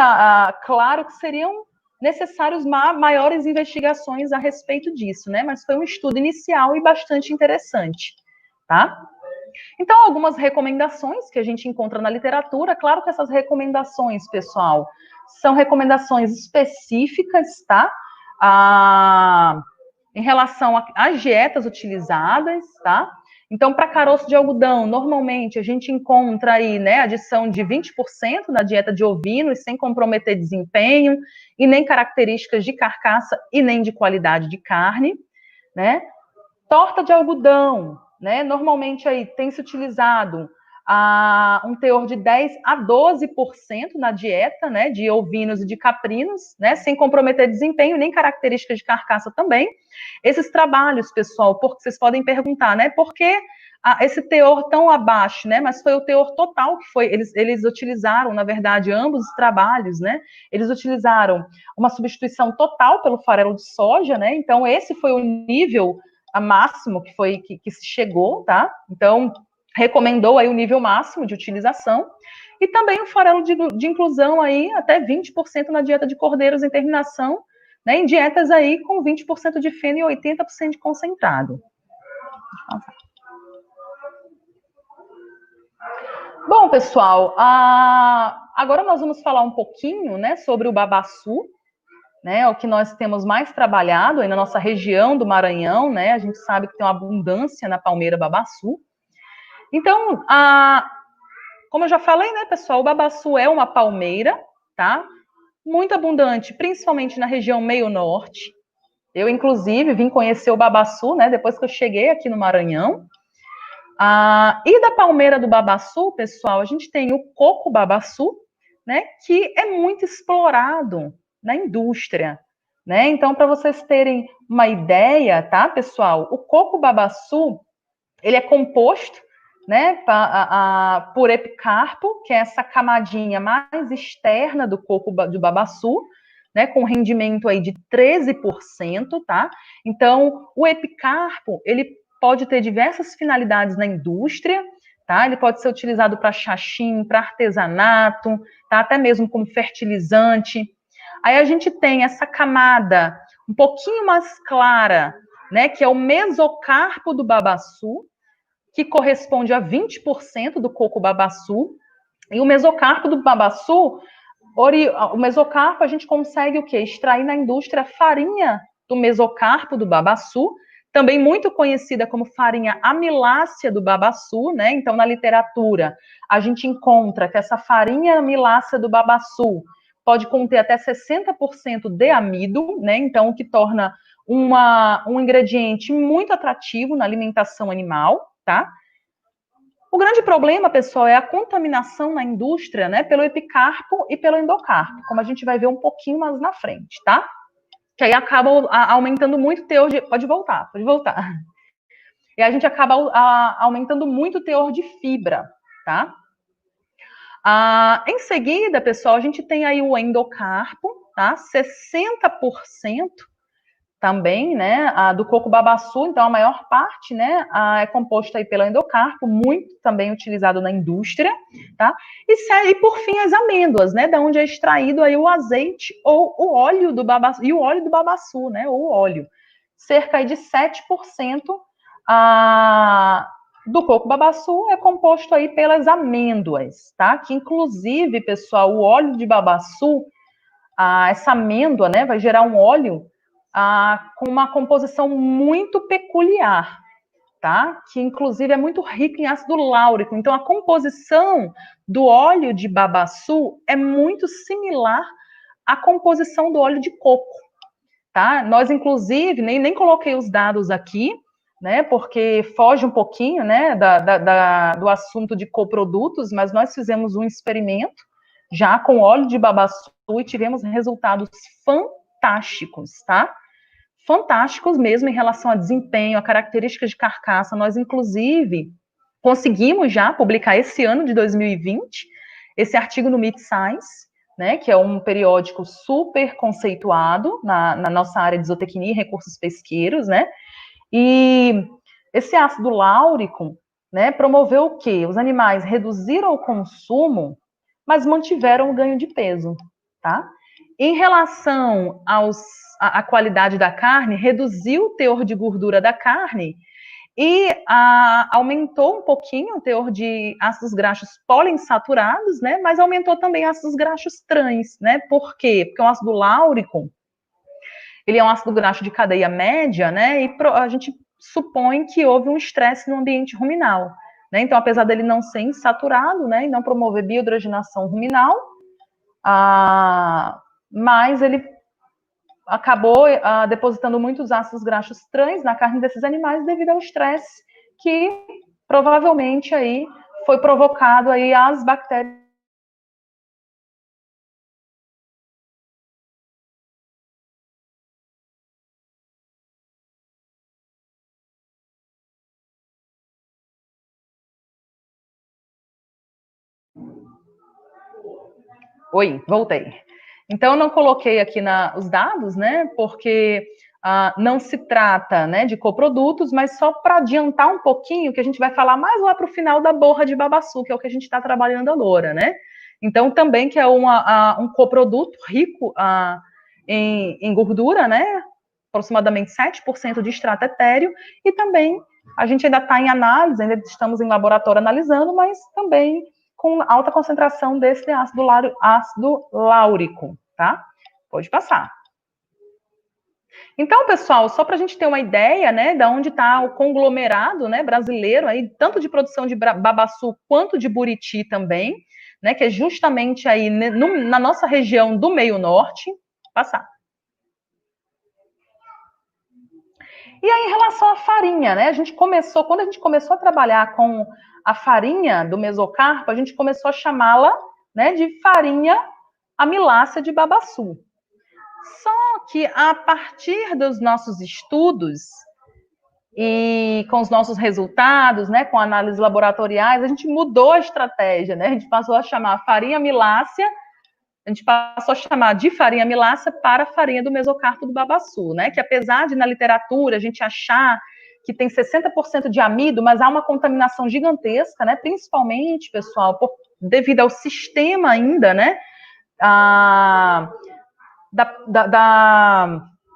Speaker 3: claro que seriam necessários maiores investigações a respeito disso, né? Mas foi um estudo inicial e bastante interessante, tá? Então, algumas recomendações que a gente encontra na literatura, claro que essas recomendações, pessoal, são recomendações específicas, tá? Em relação às dietas utilizadas, tá? Então, para caroço de algodão, normalmente a gente encontra aí, né, adição de 20% na dieta de ovinos, sem comprometer desempenho e nem características de carcaça e nem de qualidade de carne, né? Torta de algodão, né? Normalmente aí tem se utilizado um teor de 10 a 12% na dieta, né, de ovinos e de caprinos, né, sem comprometer desempenho nem características de carcaça também. Esses trabalhos, pessoal, porque vocês podem perguntar, né, por que esse teor tão abaixo, né, mas foi o teor total que foi, eles utilizaram, na verdade, ambos os trabalhos, né, eles utilizaram uma substituição total pelo farelo de soja, né, então esse foi o nível máximo que se chegou, tá, então recomendou aí o nível máximo de utilização, e também o farelo de inclusão aí até 20% na dieta de cordeiros em terminação, né, em dietas aí com 20% de feno e 80% de concentrado. Bom, pessoal, agora nós vamos falar um pouquinho, né, sobre o babaçu, né, o que nós temos mais trabalhado aí na nossa região do Maranhão, né, a gente sabe que tem uma abundância na palmeira babaçu. Então, como eu já falei, né, pessoal, o babaçu é uma palmeira, tá? Muito abundante, principalmente na região meio norte. Eu, inclusive, vim conhecer o babaçu, né, depois que eu cheguei aqui no Maranhão. E da palmeira do babaçu, pessoal, a gente tem o coco babaçu, né, que é muito explorado na indústria, né? Então, para vocês terem uma ideia, tá, pessoal, o coco babaçu, ele é composto, né, por epicarpo, que é essa camadinha mais externa do coco do babaçu, né, com rendimento aí de 13%, tá? Então, o epicarpo, ele pode ter diversas finalidades na indústria, tá? Ele pode ser utilizado para xaxim, para artesanato, tá? Até mesmo como fertilizante. Aí a gente tem essa camada um pouquinho mais clara, né, que é o mesocarpo do babaçu, que corresponde a 20% do coco babaçu. E o mesocarpo do babaçu, o mesocarpo a gente consegue o quê? Extrair na indústria a farinha do mesocarpo do babaçu, também muito conhecida como farinha amilácea do babaçu, né? Então, na literatura, a gente encontra que essa farinha amilácea do babaçu pode conter até 60% de amido, né? Então, o que torna um ingrediente muito atrativo na alimentação animal, tá? O grande problema, pessoal, é a contaminação na indústria, né, pelo epicarpo e pelo endocarpo, como a gente vai ver um pouquinho mais na frente, tá? Que aí acaba aumentando muito o teor de... Pode voltar. E a gente acaba aumentando muito o teor de fibra, tá? Em seguida, pessoal, a gente tem aí o endocarpo, tá? 60% também, né, do coco babaçu, então a maior parte, né, é composta aí pelo endocarpo, muito também utilizado na indústria, tá? E por fim as amêndoas, né, da onde é extraído aí o azeite ou o óleo do babaçu, e o óleo do babaçu, né, ou o óleo. Cerca aí de 7% do coco babaçu é composto aí pelas amêndoas, tá? Que inclusive, pessoal, o óleo de babaçu, essa amêndoa, né, vai gerar um óleo com uma composição muito peculiar, tá? Que inclusive é muito rica em ácido láurico. Então, a composição do óleo de babaçu é muito similar à composição do óleo de coco, tá? Nós, inclusive, nem coloquei os dados aqui, né? Porque foge um pouquinho, né? Do assunto de coprodutos, mas nós fizemos um experimento já com óleo de babaçu e tivemos resultados fantásticos, tá? Fantásticos mesmo em relação a desempenho, a características de carcaça. Nós, inclusive, conseguimos já publicar esse ano de 2020 esse artigo no Meat Science, né, que é um periódico super conceituado na nossa área de zootecnia e recursos pesqueiros, né? E esse ácido láurico, né, promoveu o quê? Os animais reduziram o consumo, mas mantiveram o ganho de peso, tá? Em relação à qualidade da carne, reduziu o teor de gordura da carne e aumentou um pouquinho o teor de ácidos graxos poliinsaturados, né? Mas aumentou também ácidos graxos trans, né? Por quê? Porque o ácido láurico, ele é um ácido graxo de cadeia média, né? E a gente supõe que houve um estresse no ambiente ruminal, né? Então, apesar dele não ser insaturado, né, e não promover biohidrogenação ruminal, mas ele acabou depositando muitos ácidos graxos trans na carne desses animais devido ao estresse que provavelmente aí foi provocado aí as bactérias. Oi, voltei. Então, eu não coloquei aqui os dados, né, porque não se trata, né, de coprodutos, mas só para adiantar um pouquinho, que a gente vai falar mais lá para o final da borra de babaçu, que é o que a gente está trabalhando agora, né? Então, também que é um coproduto rico em gordura, né, aproximadamente 7% de extrato etéreo, e também a gente ainda está em análise, ainda estamos em laboratório analisando, mas também com alta concentração desse ácido láurico, tá? Pode passar. Então, pessoal, só para a gente ter uma ideia, né, de onde está o conglomerado, né, brasileiro, aí, tanto de produção de babaçu quanto de buriti também, né, que é justamente aí na nossa região do meio norte. Passar. E aí, em relação à farinha, né, quando a gente começou a trabalhar com a farinha do mesocarpo, a gente começou a chamá-la, né, de farinha amilácea de babaçu. Só que a partir dos nossos estudos e com os nossos resultados, né, com análises laboratoriais, a gente mudou a estratégia, né? A gente passou a chamar farinha amilácea, a gente passou a chamar de farinha amilácea para a farinha do mesocarpo do babaçu, né? Que apesar de na literatura a gente achar que tem 60% de amido, mas há uma contaminação gigantesca, né? Principalmente, pessoal, devido ao sistema ainda, né?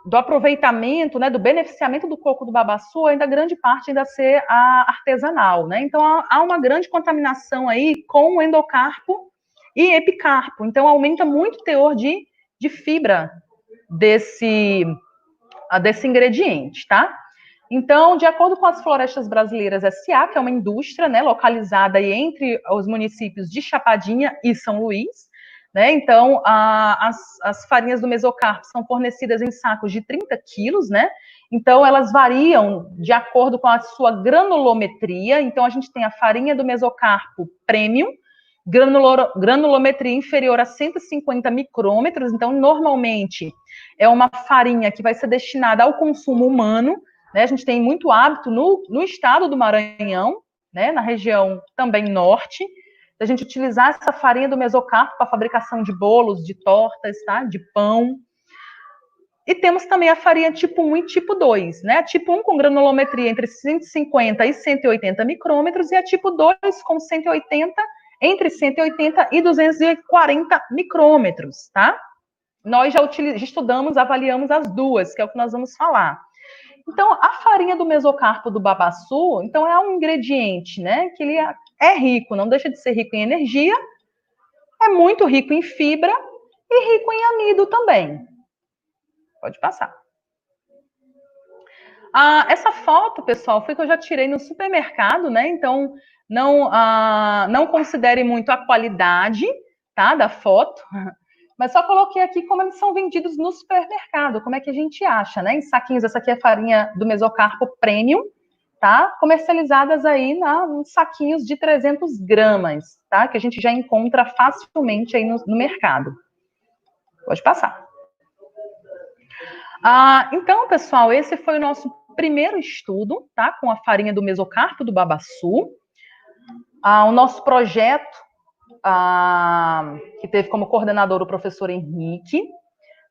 Speaker 3: do aproveitamento, né, do beneficiamento do coco do babaçu, ainda grande parte ainda ser artesanal, né? Então há uma grande contaminação aí com o endocarpo e epicarpo. Então aumenta muito o teor de fibra desse ingrediente, tá? Então, de acordo com as Florestas Brasileiras S.A., que é uma indústria, né, localizada aí entre os municípios de Chapadinha e São Luís, né? Então, as farinhas do mesocarpo são fornecidas em sacos de 30 quilos, né? Então, elas variam de acordo com a sua granulometria. Então, a gente tem a farinha do mesocarpo premium, granulometria inferior a 150 micrômetros. Então, normalmente, é uma farinha que vai ser destinada ao consumo humano, né? A gente tem muito hábito no estado do Maranhão, né? Na região também norte, da gente utilizar essa farinha do mesocarpo para a fabricação de bolos, de tortas, tá? De pão. E temos também a farinha tipo 1 e tipo 2, né? A tipo 1 com granulometria entre 150 e 180 micrômetros e a tipo 2 com entre 180 e 240 micrômetros, tá? Nós já estudamos, avaliamos as duas, que é o que nós vamos falar. Então, a farinha do mesocarpo do babaçu, então é um ingrediente, né, que ele é rico, não deixa de ser rico em energia, é muito rico em fibra e rico em amido também. Pode passar. Essa foto, pessoal, foi que eu já tirei no supermercado, né, então não considere muito a qualidade, tá, da foto, mas só coloquei aqui como eles são vendidos no supermercado, como é que a gente acha, né? Em saquinhos, essa aqui é a farinha do mesocarpo premium, tá? Comercializadas aí em saquinhos de 300 gramas, tá? Que a gente já encontra facilmente aí no mercado. Pode passar. Então, pessoal, esse foi o nosso primeiro estudo, tá? Com a farinha do mesocarpo do babaçu. O nosso projeto, que teve como coordenador o professor Henrique,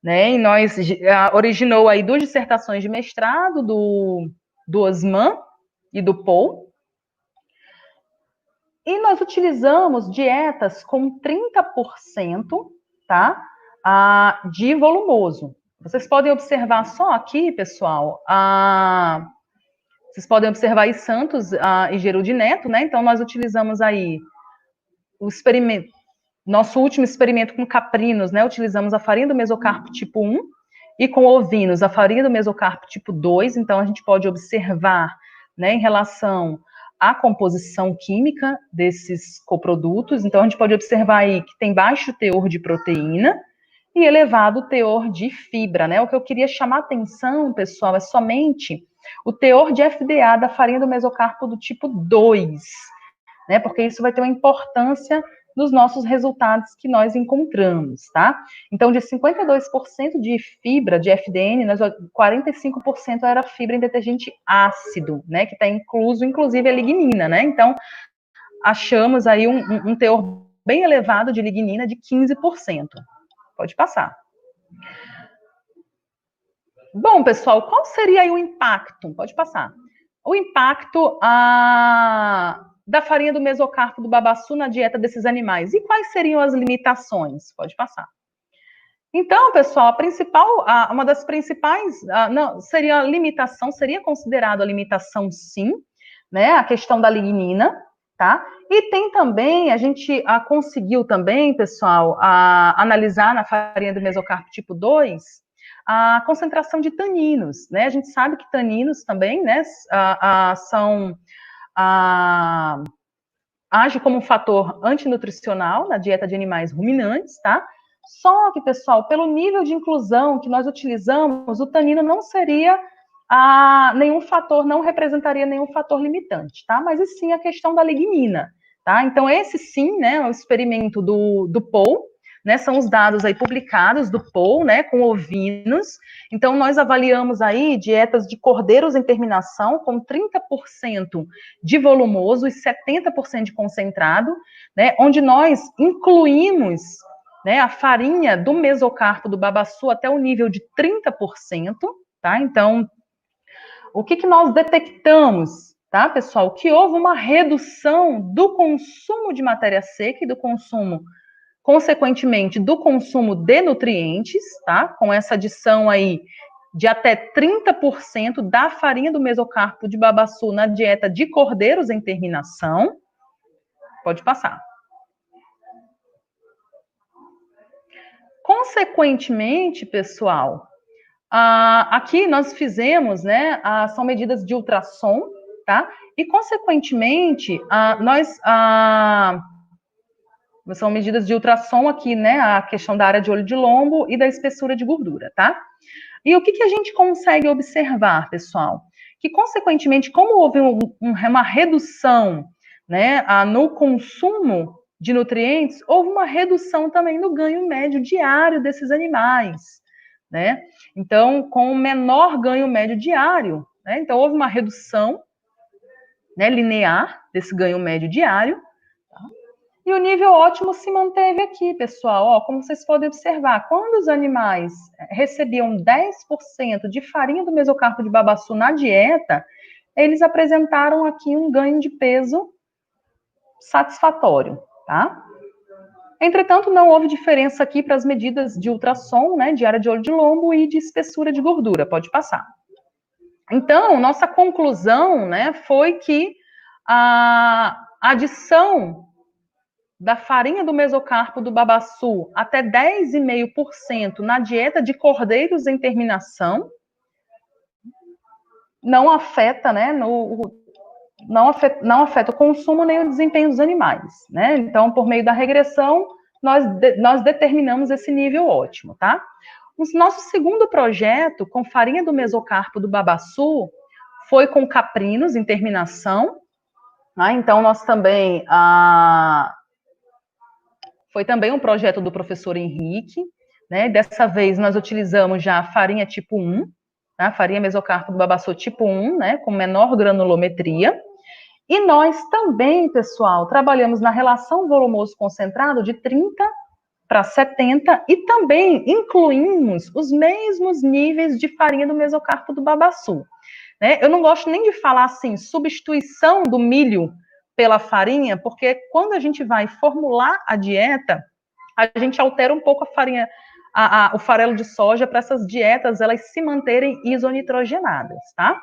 Speaker 3: né? E nós originou aí 2 dissertações de mestrado do Osman e do Paul. E nós utilizamos dietas com 30%, tá? De volumoso. Vocês podem observar só aqui, pessoal, vocês podem observar aí Santos e Geraldo Neto, né? Então nós utilizamos aí o experimento, nosso último experimento com caprinos, né? Utilizamos a farinha do mesocarpo tipo 1 e com ovinos a farinha do mesocarpo tipo 2. Então a gente pode observar, né, em relação à composição química desses coprodutos. Então a gente pode observar aí que tem baixo teor de proteína e elevado teor de fibra, né? O que eu queria chamar a atenção, pessoal, é somente o teor de FDA da farinha do mesocarpo do tipo 2, né? Porque isso vai ter uma importância nos nossos resultados que nós encontramos, tá? Então, de 52% de fibra de FDN, 45% era fibra em detergente ácido, né? Que está incluso, inclusive, a lignina, né? Então, achamos aí um teor bem elevado de lignina de 15%. Pode passar. Bom, pessoal, qual seria aí o impacto? Pode passar. O impacto da farinha do mesocarpo do babaçu na dieta desses animais. E quais seriam as limitações? Pode passar. Então, pessoal, uma das principais, não, seria a limitação, seria considerado a limitação, sim, né? A questão da lignina, tá? E tem também, a gente conseguiu também, pessoal, analisar na farinha do mesocarpo tipo 2, a concentração de taninos, né? A gente sabe que taninos também, né, age como um fator antinutricional na dieta de animais ruminantes, tá? Só que, pessoal, pelo nível de inclusão que nós utilizamos, o tanino não seria nenhum fator, não representaria nenhum fator limitante, tá? Mas e sim a questão da lignina, tá? Então, esse sim, né, o experimento do Paul, né, são os dados aí publicados do Paul, né, com ovinos. Então, nós avaliamos aí dietas de cordeiros em terminação com 30% de volumoso e 70% de concentrado, né, onde nós incluímos, né, a farinha do mesocarpo do babaçu até o nível de 30%, tá? Então, o que nós detectamos, tá, pessoal? Que houve uma redução do consumo de matéria seca e do consumo, consequentemente, do consumo de nutrientes, tá? Com essa adição aí de até 30% da farinha do mesocarpo de babaçu na dieta de cordeiros em terminação. Pode passar. Consequentemente, pessoal, aqui nós fizemos, né, são medidas de ultrassom, tá? E, consequentemente, são medidas de ultrassom aqui, né, a questão da área de olho de lombo e da espessura de gordura, tá? E o que a gente consegue observar, pessoal? Que, consequentemente, como houve uma redução, né, no consumo de nutrientes, houve uma redução também no ganho médio diário desses animais, né? Então, com o menor ganho médio diário, né? Então, houve uma redução, né, linear desse ganho médio diário, tá? E o nível ótimo se manteve aqui, pessoal. Ó, como vocês podem observar, quando os animais recebiam 10% de farinha do mesocarpo de babaçu na dieta, eles apresentaram aqui um ganho de peso satisfatório, tá? Entretanto, não houve diferença aqui para as medidas de ultrassom, né, de área de olho de lombo e de espessura de gordura. Pode passar. Então, nossa conclusão, né, foi que a adição da farinha do mesocarpo do babaçu até 10,5% na dieta de cordeiros em terminação não afeta, né, não afeta o consumo nem o desempenho dos animais, né? Então, por meio da regressão, nós determinamos esse nível ótimo, tá? O nosso segundo projeto, com farinha do mesocarpo do babaçu, foi com caprinos em terminação, tá? Então, nós também... Foi também um projeto do professor Henrique, né? Dessa vez, nós utilizamos já a farinha tipo 1, tá? Farinha mesocarpo do babaçu tipo 1, né? Com menor granulometria. E nós também, pessoal, trabalhamos na relação volumoso concentrado de 30 para 70 e também incluímos os mesmos níveis de farinha do mesocarpo do babaçu, né? Eu não gosto nem de falar assim, substituição do milho pela farinha, porque quando a gente vai formular a dieta, a gente altera um pouco a farinha, o farelo de soja para essas dietas elas se manterem isonitrogenadas, tá?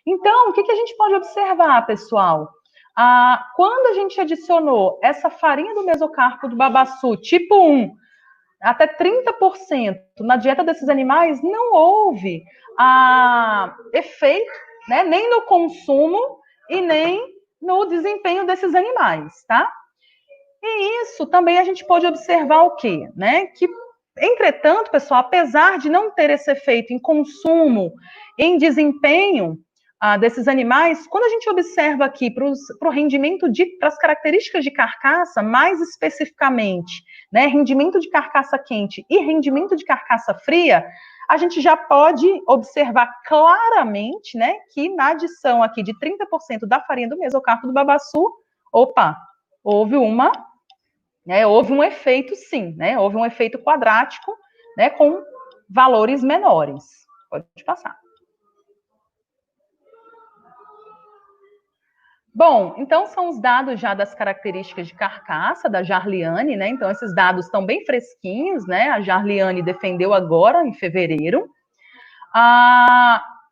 Speaker 3: Então, o que a gente pode observar, pessoal? Quando a gente adicionou essa farinha do mesocarpo do babaçu tipo 1, até 30% na dieta desses animais, não houve efeito, né, nem no consumo e nem no desempenho desses animais, tá? E isso também a gente pode observar o quê? Né? Que, entretanto, pessoal, apesar de não ter esse efeito em consumo, em desempenho desses animais, quando a gente observa aqui para o rendimento, para as características de carcaça, mais especificamente, né, rendimento de carcaça quente e rendimento de carcaça fria, a gente já pode observar claramente, né, que na adição aqui de 30% da farinha do mesocarpo do babaçu, houve um efeito sim, né, houve um efeito quadrático, né, com valores menores. Pode passar. Bom, então são os dados já das características de carcaça da Jarliane, né? Então esses dados estão bem fresquinhos, né? A Jarliane defendeu agora em fevereiro.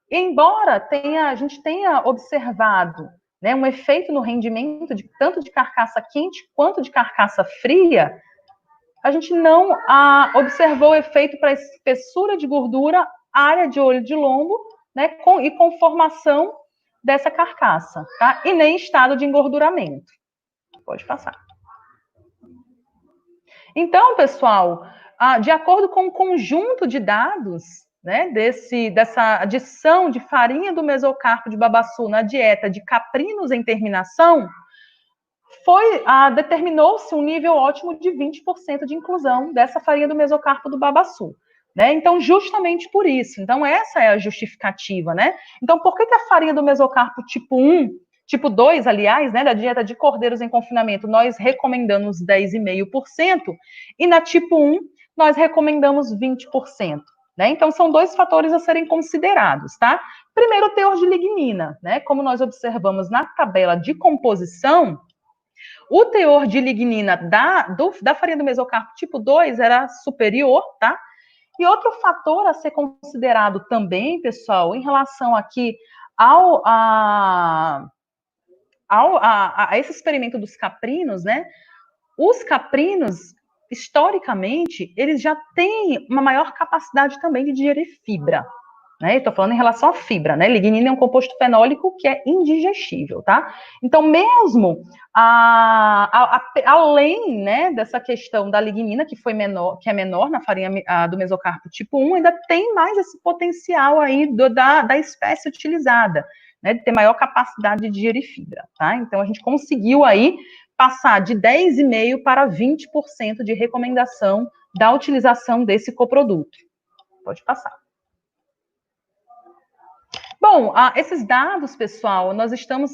Speaker 3: Embora a gente tenha observado, né, um efeito no rendimento tanto de carcaça quente quanto de carcaça fria, a gente não observou o efeito para espessura de gordura, área de olho de lombo, né? E conformação dessa carcaça, tá? E nem estado de engorduramento. Pode passar. Então, pessoal, de acordo com o conjunto de dados, né, dessa adição de farinha do mesocarpo de babaçu na dieta de caprinos em terminação, determinou-se um nível ótimo de 20% de inclusão dessa farinha do mesocarpo do babaçu. Né? Então, justamente por isso. Então, essa é a justificativa, né? Então, por que a farinha do mesocarpo tipo 1, tipo 2, aliás, né, da dieta de cordeiros em confinamento, nós recomendamos 10,5%, e na tipo 1, nós recomendamos 20%. Né? Então, são dois fatores a serem considerados, tá? Primeiro, o teor de lignina, né? Como nós observamos na tabela de composição, o teor de lignina da farinha do mesocarpo tipo 2 era superior, tá? E outro fator a ser considerado também, pessoal, em relação aqui a esse experimento dos caprinos, né? Os caprinos, historicamente, eles já têm uma maior capacidade também de digerir fibra. Né? Estou falando em relação à fibra, né? Lignina é um composto fenólico que é indigestível, tá? Então, mesmo além, né, dessa questão da lignina, que é menor na farinha do mesocarpo tipo 1, ainda tem mais esse potencial aí da espécie utilizada, né? De ter maior capacidade de digerir fibra, tá? Então, a gente conseguiu aí passar de 10,5% para 20% de recomendação da utilização desse coproduto. Pode passar. Bom, esses dados, pessoal, nós estamos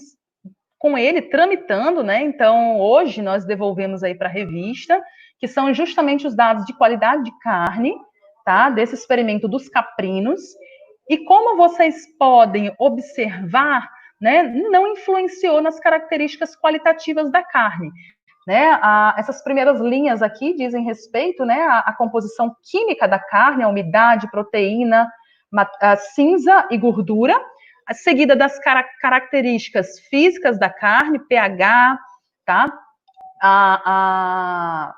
Speaker 3: com ele tramitando, né? Então, hoje nós devolvemos aí para a revista, que são justamente os dados de qualidade de carne, tá? Desse experimento dos caprinos. E como vocês podem observar, né? Não influenciou nas características qualitativas da carne. Né, essas primeiras linhas aqui dizem respeito, né, à composição química da carne, a umidade, proteína, a cinza e gordura, seguida das características físicas da carne, pH, tá? A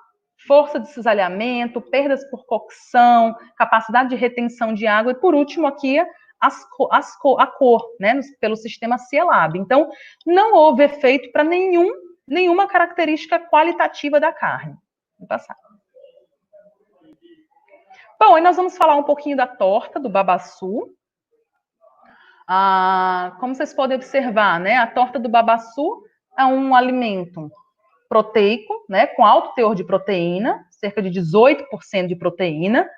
Speaker 3: força de cisalhamento, perdas por cocção, capacidade de retenção de água e, por último, aqui a cor, né, pelo sistema CIELAB. Então, não houve efeito para nenhuma característica qualitativa da carne. Vou passar. Bom, e nós vamos falar um pouquinho da torta do babaçu. Como vocês podem observar, né, a torta do babaçu é um alimento proteico, né, com alto teor de proteína, cerca de 18% de proteína,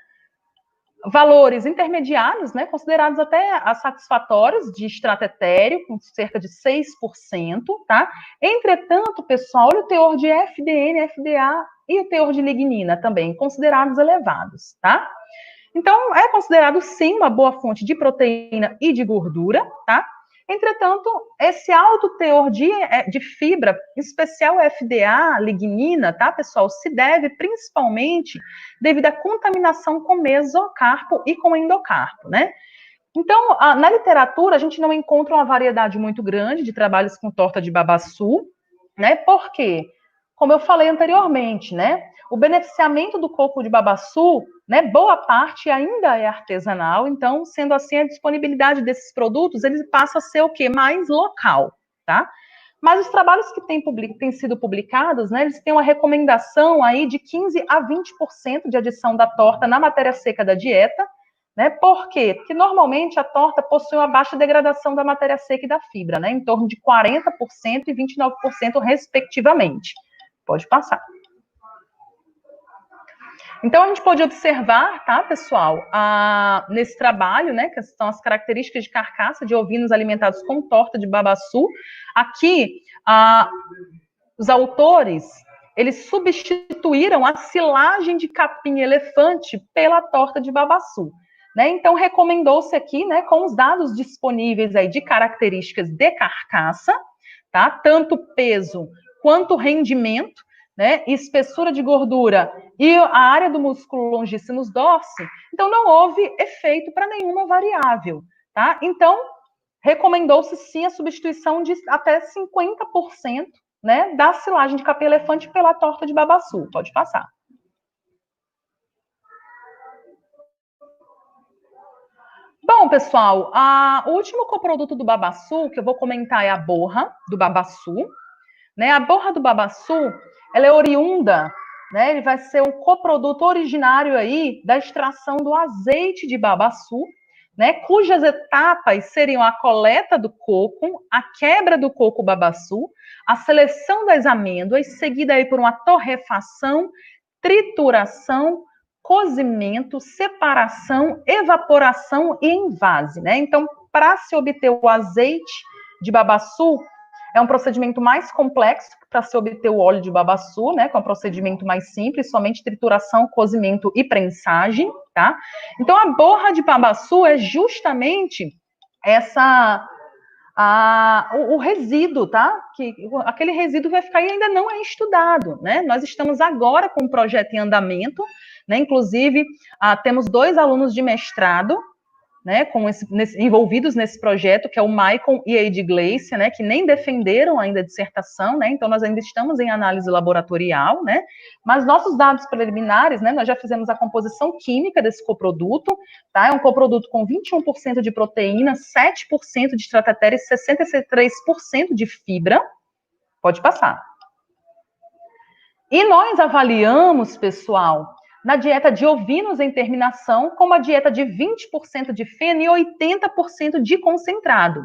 Speaker 3: valores intermediários, né, considerados até satisfatórios de extrato etéreo, com cerca de 6%, tá? Entretanto, pessoal, olha o teor de FDN, FDA e o teor de lignina também, considerados elevados, tá? Então, é considerado, sim, uma boa fonte de proteína e de gordura, tá? Entretanto, esse alto teor de fibra, em especial FDA, lignina, tá, pessoal, se deve principalmente devido à contaminação com mesocarpo e com endocarpo, né? Então, na literatura, a gente não encontra uma variedade muito grande de trabalhos com torta de babaçu, né? Por quê? Como eu falei anteriormente, né? O beneficiamento do coco de babaçu, né, boa parte ainda é artesanal, então, sendo assim, a disponibilidade desses produtos, ele passa a ser o quê? Mais local, tá? Mas os trabalhos que têm sido publicados, né, eles têm uma recomendação aí de 15% a 20% de adição da torta na matéria seca da dieta, né? Por quê? Porque normalmente a torta possui uma baixa degradação da matéria seca e da fibra, né, em torno de 40% e 29% respectivamente. Pode passar. Então, a gente pode observar, tá, pessoal, nesse trabalho, né, que são as características de carcaça de ovinos alimentados com torta de babaçu. Aqui, os autores, eles substituíram a silagem de capim-elefante pela torta de babaçu. Né? Então, recomendou-se aqui, né, com os dados disponíveis aí de características de carcaça, tá, tanto peso quanto rendimento, né, espessura de gordura e a área do músculo longínquos dorsi, então não houve efeito para nenhuma variável, tá? Então, recomendou-se sim a substituição de até 50%, né, da silagem de capim-elefante pela torta de babaçu. Pode passar. Bom, pessoal, o último coproduto do babaçu que eu vou comentar é a borra do babaçu. Né? A borra do babaçu, ela é oriunda, né? Ele vai ser um coproduto originário aí da extração do azeite de babaçu, né? Cujas etapas seriam a coleta do coco, a quebra do coco babaçu, a seleção das amêndoas, seguida aí por uma torrefação, trituração, cozimento, separação, evaporação e envase, né? Então, para se obter o azeite de babaçu, é um procedimento mais complexo para se obter o óleo de babaçu, né? Que é um procedimento mais simples, somente trituração, cozimento e prensagem, tá? Então, a borra de babaçu é justamente o resíduo, tá? Que aquele resíduo vai ficar e ainda não é estudado, né? Nós estamos agora com um projeto em andamento, né? Inclusive, temos 2 alunos de mestrado, né, envolvidos nesse projeto, que é o Maicon e a Edgleicia, né, que nem defenderam ainda a dissertação, né, então nós ainda estamos em análise laboratorial, né, mas nossos dados preliminares, né, nós já fizemos a composição química desse coproduto, tá, é um coproduto com 21% de proteína, 7% de estratatéria e 63% de fibra, pode passar. E nós avaliamos, pessoal, na dieta de ovinos em terminação, com uma dieta de 20% de feno e 80% de concentrado.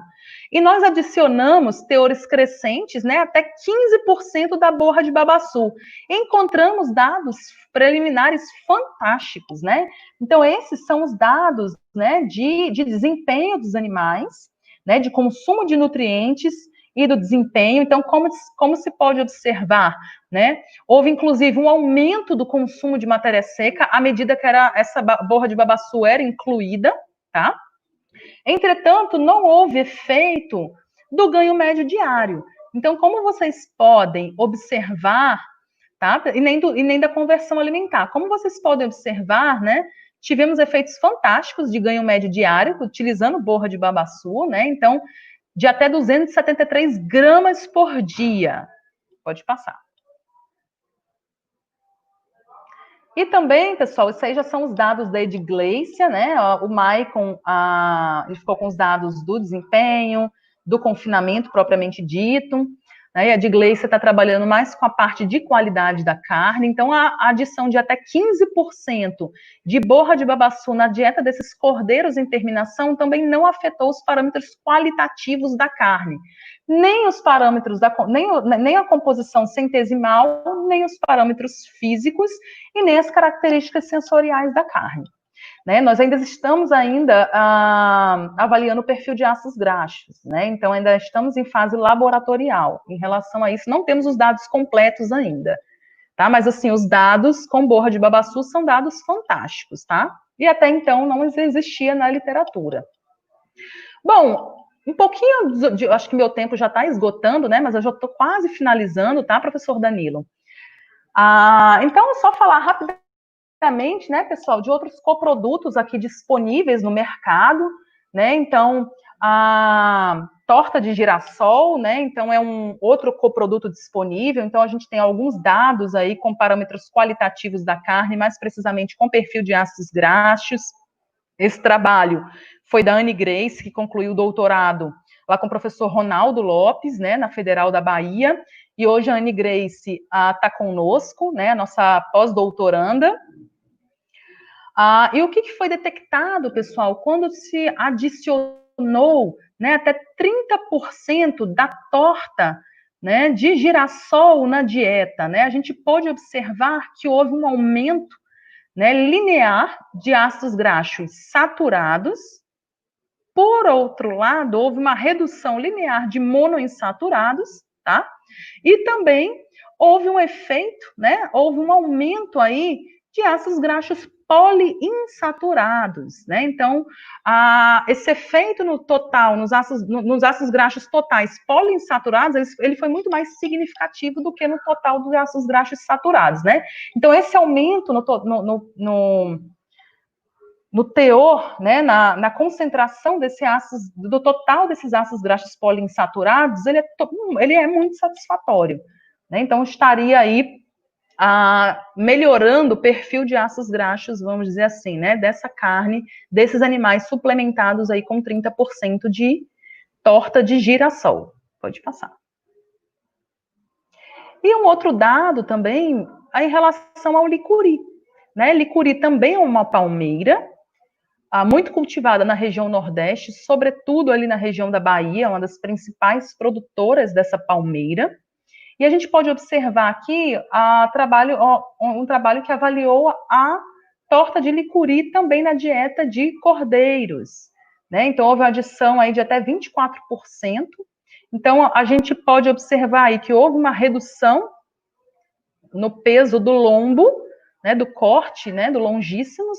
Speaker 3: E nós adicionamos teores crescentes, né, até 15% da borra de babaçu. Encontramos dados preliminares fantásticos, né? Então, esses são os dados, né, de desempenho dos animais, né, de consumo de nutrientes e do desempenho. Então, como se pode observar, né? Houve, inclusive, um aumento do consumo de matéria seca à medida que essa borra de babaçu era incluída, tá? Entretanto, não houve efeito do ganho médio diário. Então, como vocês podem observar, tá? E nem da conversão alimentar. Como vocês podem observar, né? Tivemos efeitos fantásticos de ganho médio diário, utilizando borra de babaçu, né? Então, de até 273 gramas por dia. Pode passar. E também, pessoal, isso aí já são os dados da Edgleicia, né? O Maicon, ele ficou com os dados do desempenho, do confinamento propriamente dito, né? E a Edgleicia está trabalhando mais com a parte de qualidade da carne, então a adição de até 15% de borra de babaçu na dieta desses cordeiros em terminação também não afetou os parâmetros qualitativos da carne. Nem os parâmetros, nem a composição centesimal, nem os parâmetros físicos e nem as características sensoriais da carne. Né? Nós ainda estamos avaliando o perfil de ácidos graxos, né? Então ainda estamos em fase laboratorial. Em relação a isso, não temos os dados completos ainda, tá? Mas assim, os dados com borra de babaçu são dados fantásticos, tá? E até então não existia na literatura. Bom, um pouquinho, acho que meu tempo já está esgotando, né? Mas eu já estou quase finalizando, tá, professor Danilo? Então, só falar rapidamente, né, pessoal, de outros coprodutos aqui disponíveis no mercado, né? Então, a torta de girassol, né? Então, é um outro coproduto disponível. Então, a gente tem alguns dados aí com parâmetros qualitativos da carne, mais precisamente com perfil de ácidos graxos. Esse trabalho foi da Anne Grace, que concluiu o doutorado lá com o professor Ronaldo Lopes, né, na Federal da Bahia, e hoje a Anne Grace está conosco, né, a nossa pós-doutoranda. E o que foi detectado, pessoal, quando se adicionou, né, até 30% da torta, né, de girassol na dieta, né, a gente pôde observar que houve um aumento, né, linear de ácidos graxos saturados. Por outro lado, houve uma redução linear de monoinsaturados, tá? E também houve um efeito, né? Houve um aumento aí de ácidos graxos poliinsaturados, né? Então, esse efeito no total, nos ácidos graxos totais poliinsaturados, ele foi muito mais significativo do que no total dos ácidos graxos saturados, né? Então, esse aumento no teor, né, na concentração do total desses ácidos graxos poliinsaturados, ele é muito satisfatório, né? Então, estaria aí melhorando o perfil de ácidos graxos, vamos dizer assim, né, dessa carne, desses animais suplementados aí com 30% de torta de girassol. Pode passar. E um outro dado também em relação ao licuri, né? Licuri também é uma palmeira, muito cultivada na região Nordeste, sobretudo ali na região da Bahia, uma das principais produtoras dessa palmeira. E a gente pode observar aqui um trabalho que avaliou a torta de licuri também na dieta de cordeiros, né? Então, houve uma adição aí de até 24%. Então, a gente pode observar aí que houve uma redução no peso do lombo, né, do corte, né, do longíssimos,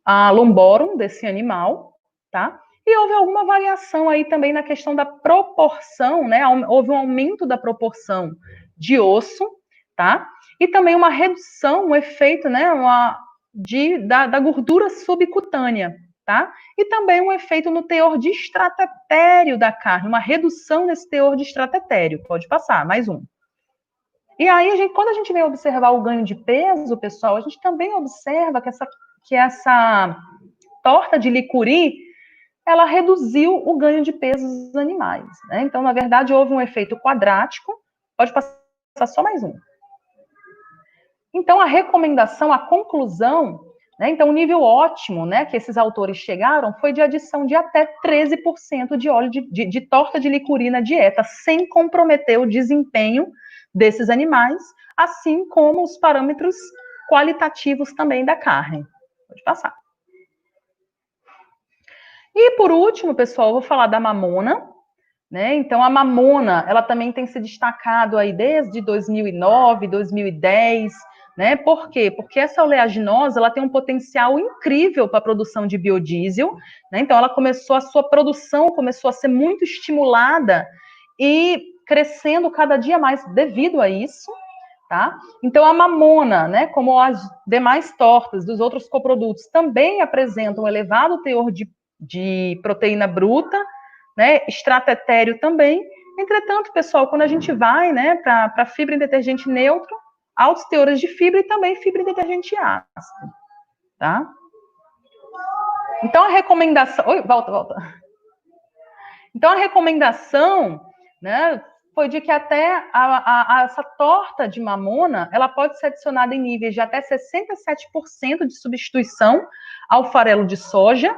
Speaker 3: a lomborum desse animal, tá? E houve alguma variação aí também na questão da proporção, né? Houve um aumento da proporção de osso, tá? E também uma redução, um efeito, né? Da gordura subcutânea, tá? E também um efeito no teor de estratério da carne, uma redução nesse teor de estratério. Pode passar, mais um. E aí, quando a gente vem observar o ganho de peso, pessoal, a gente também observa que essa torta de licuri, ela reduziu o ganho de peso dos animais, né? Então, na verdade, houve um efeito quadrático. Pode passar só mais um. Então, a recomendação, a conclusão, né? Então, o nível ótimo, né, que esses autores chegaram foi de adição de até 13% de óleo de torta de licuri na dieta, sem comprometer o desempenho desses animais, assim como os parâmetros qualitativos também da carne. Pode passar. E por último, pessoal, eu vou falar da mamona, né? Então a mamona, ela também tem se destacado aí desde 2009, 2010, né? Por quê? Porque essa oleaginosa, ela tem um potencial incrível para a produção de biodiesel, né? Então a sua produção começou a ser muito estimulada e crescendo cada dia mais devido a isso, tá? Então a mamona, né, como as demais tortas dos outros coprodutos, também apresentam um elevado teor de proteína bruta, né, estratério também. Entretanto, pessoal, quando a gente vai, né, para fibra em detergente neutro, altos teores de fibra e também fibra em detergente ácido, tá? Então a recomendação... Oi, volta. Então a recomendação, né, foi de que até essa torta de mamona, ela pode ser adicionada em níveis de até 67% de substituição ao farelo de soja,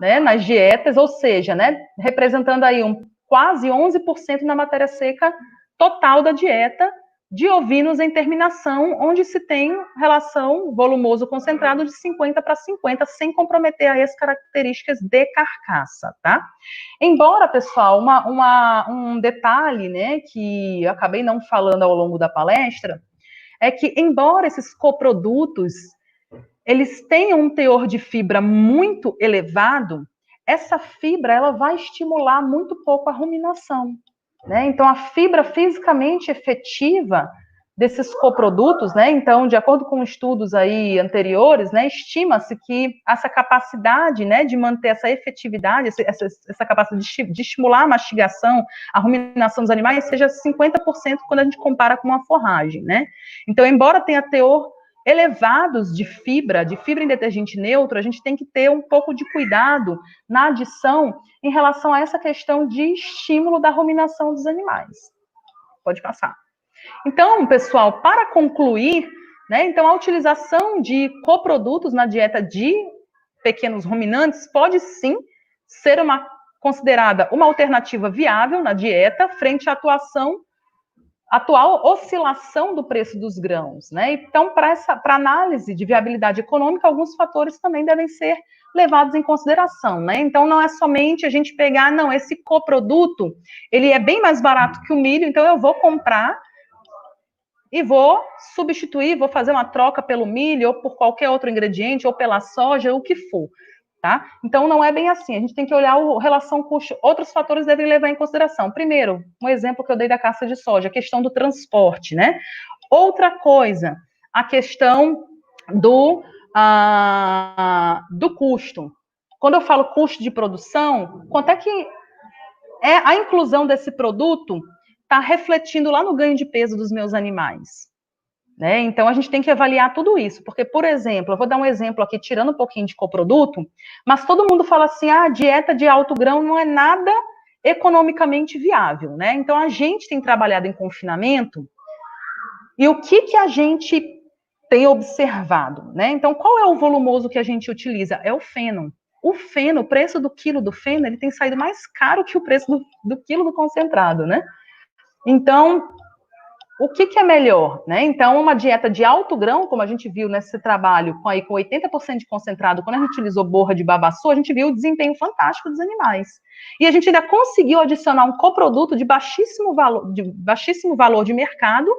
Speaker 3: né, nas dietas, ou seja, né, representando aí quase 11% na matéria seca total da dieta de ovinos em terminação, onde se tem relação volumoso concentrado de 50/50, sem comprometer aí as características de carcaça, tá? Embora, pessoal, um detalhe, né, que eu acabei não falando ao longo da palestra, é que, embora esses coprodutos eles tenham um teor de fibra muito elevado, essa fibra ela vai estimular muito pouco a ruminação, né? Então, a fibra fisicamente efetiva desses coprodutos, né? Então, de acordo com estudos aí anteriores, né, estima-se que essa capacidade, né, de manter essa efetividade, essa capacidade de estimular a mastigação, a ruminação dos animais, seja 50% quando a gente compara com uma forragem, né? Então, embora tenha teor elevados de fibra em detergente neutro, a gente tem que ter um pouco de cuidado na adição em relação a essa questão de estímulo da ruminação dos animais. Pode passar. Então, pessoal, para concluir, né, então a utilização de coprodutos na dieta de pequenos ruminantes pode sim ser considerada uma alternativa viável na dieta frente à atual oscilação do preço dos grãos, né? Então, para análise de viabilidade econômica, alguns fatores também devem ser levados em consideração, né? Então, não é somente a gente pegar, não, esse coproduto, ele é bem mais barato que o milho, então eu vou comprar e vou substituir, vou fazer uma troca pelo milho, ou por qualquer outro ingrediente, ou pela soja, ou o que for. Tá? Então, não é bem assim. A gente tem que olhar a relação custo. Outros fatores devem levar em consideração. Primeiro, um exemplo que eu dei da casca de soja, a questão do transporte, né? Outra coisa, a questão do custo. Quando eu falo custo de produção, quanto é que a inclusão desse produto está refletindo lá no ganho de peso dos meus animais? Né? Então, a gente tem que avaliar tudo isso, porque, por exemplo, eu vou dar um exemplo aqui, tirando um pouquinho de coproduto, mas todo mundo fala assim, a dieta de alto grão não é nada economicamente viável, né? Então, a gente tem trabalhado em confinamento, e o que a gente tem observado, né? Então, qual é o volumoso que a gente utiliza? É o feno. O feno, o preço do quilo do feno, ele tem saído mais caro que o preço do quilo do concentrado, né? Então, o que é melhor, né? Então, uma dieta de alto grão, como a gente viu nesse trabalho, com 80% de concentrado, quando a gente utilizou borra de babaçu, a gente viu o desempenho fantástico dos animais. E a gente ainda conseguiu adicionar um coproduto de baixíssimo valor de mercado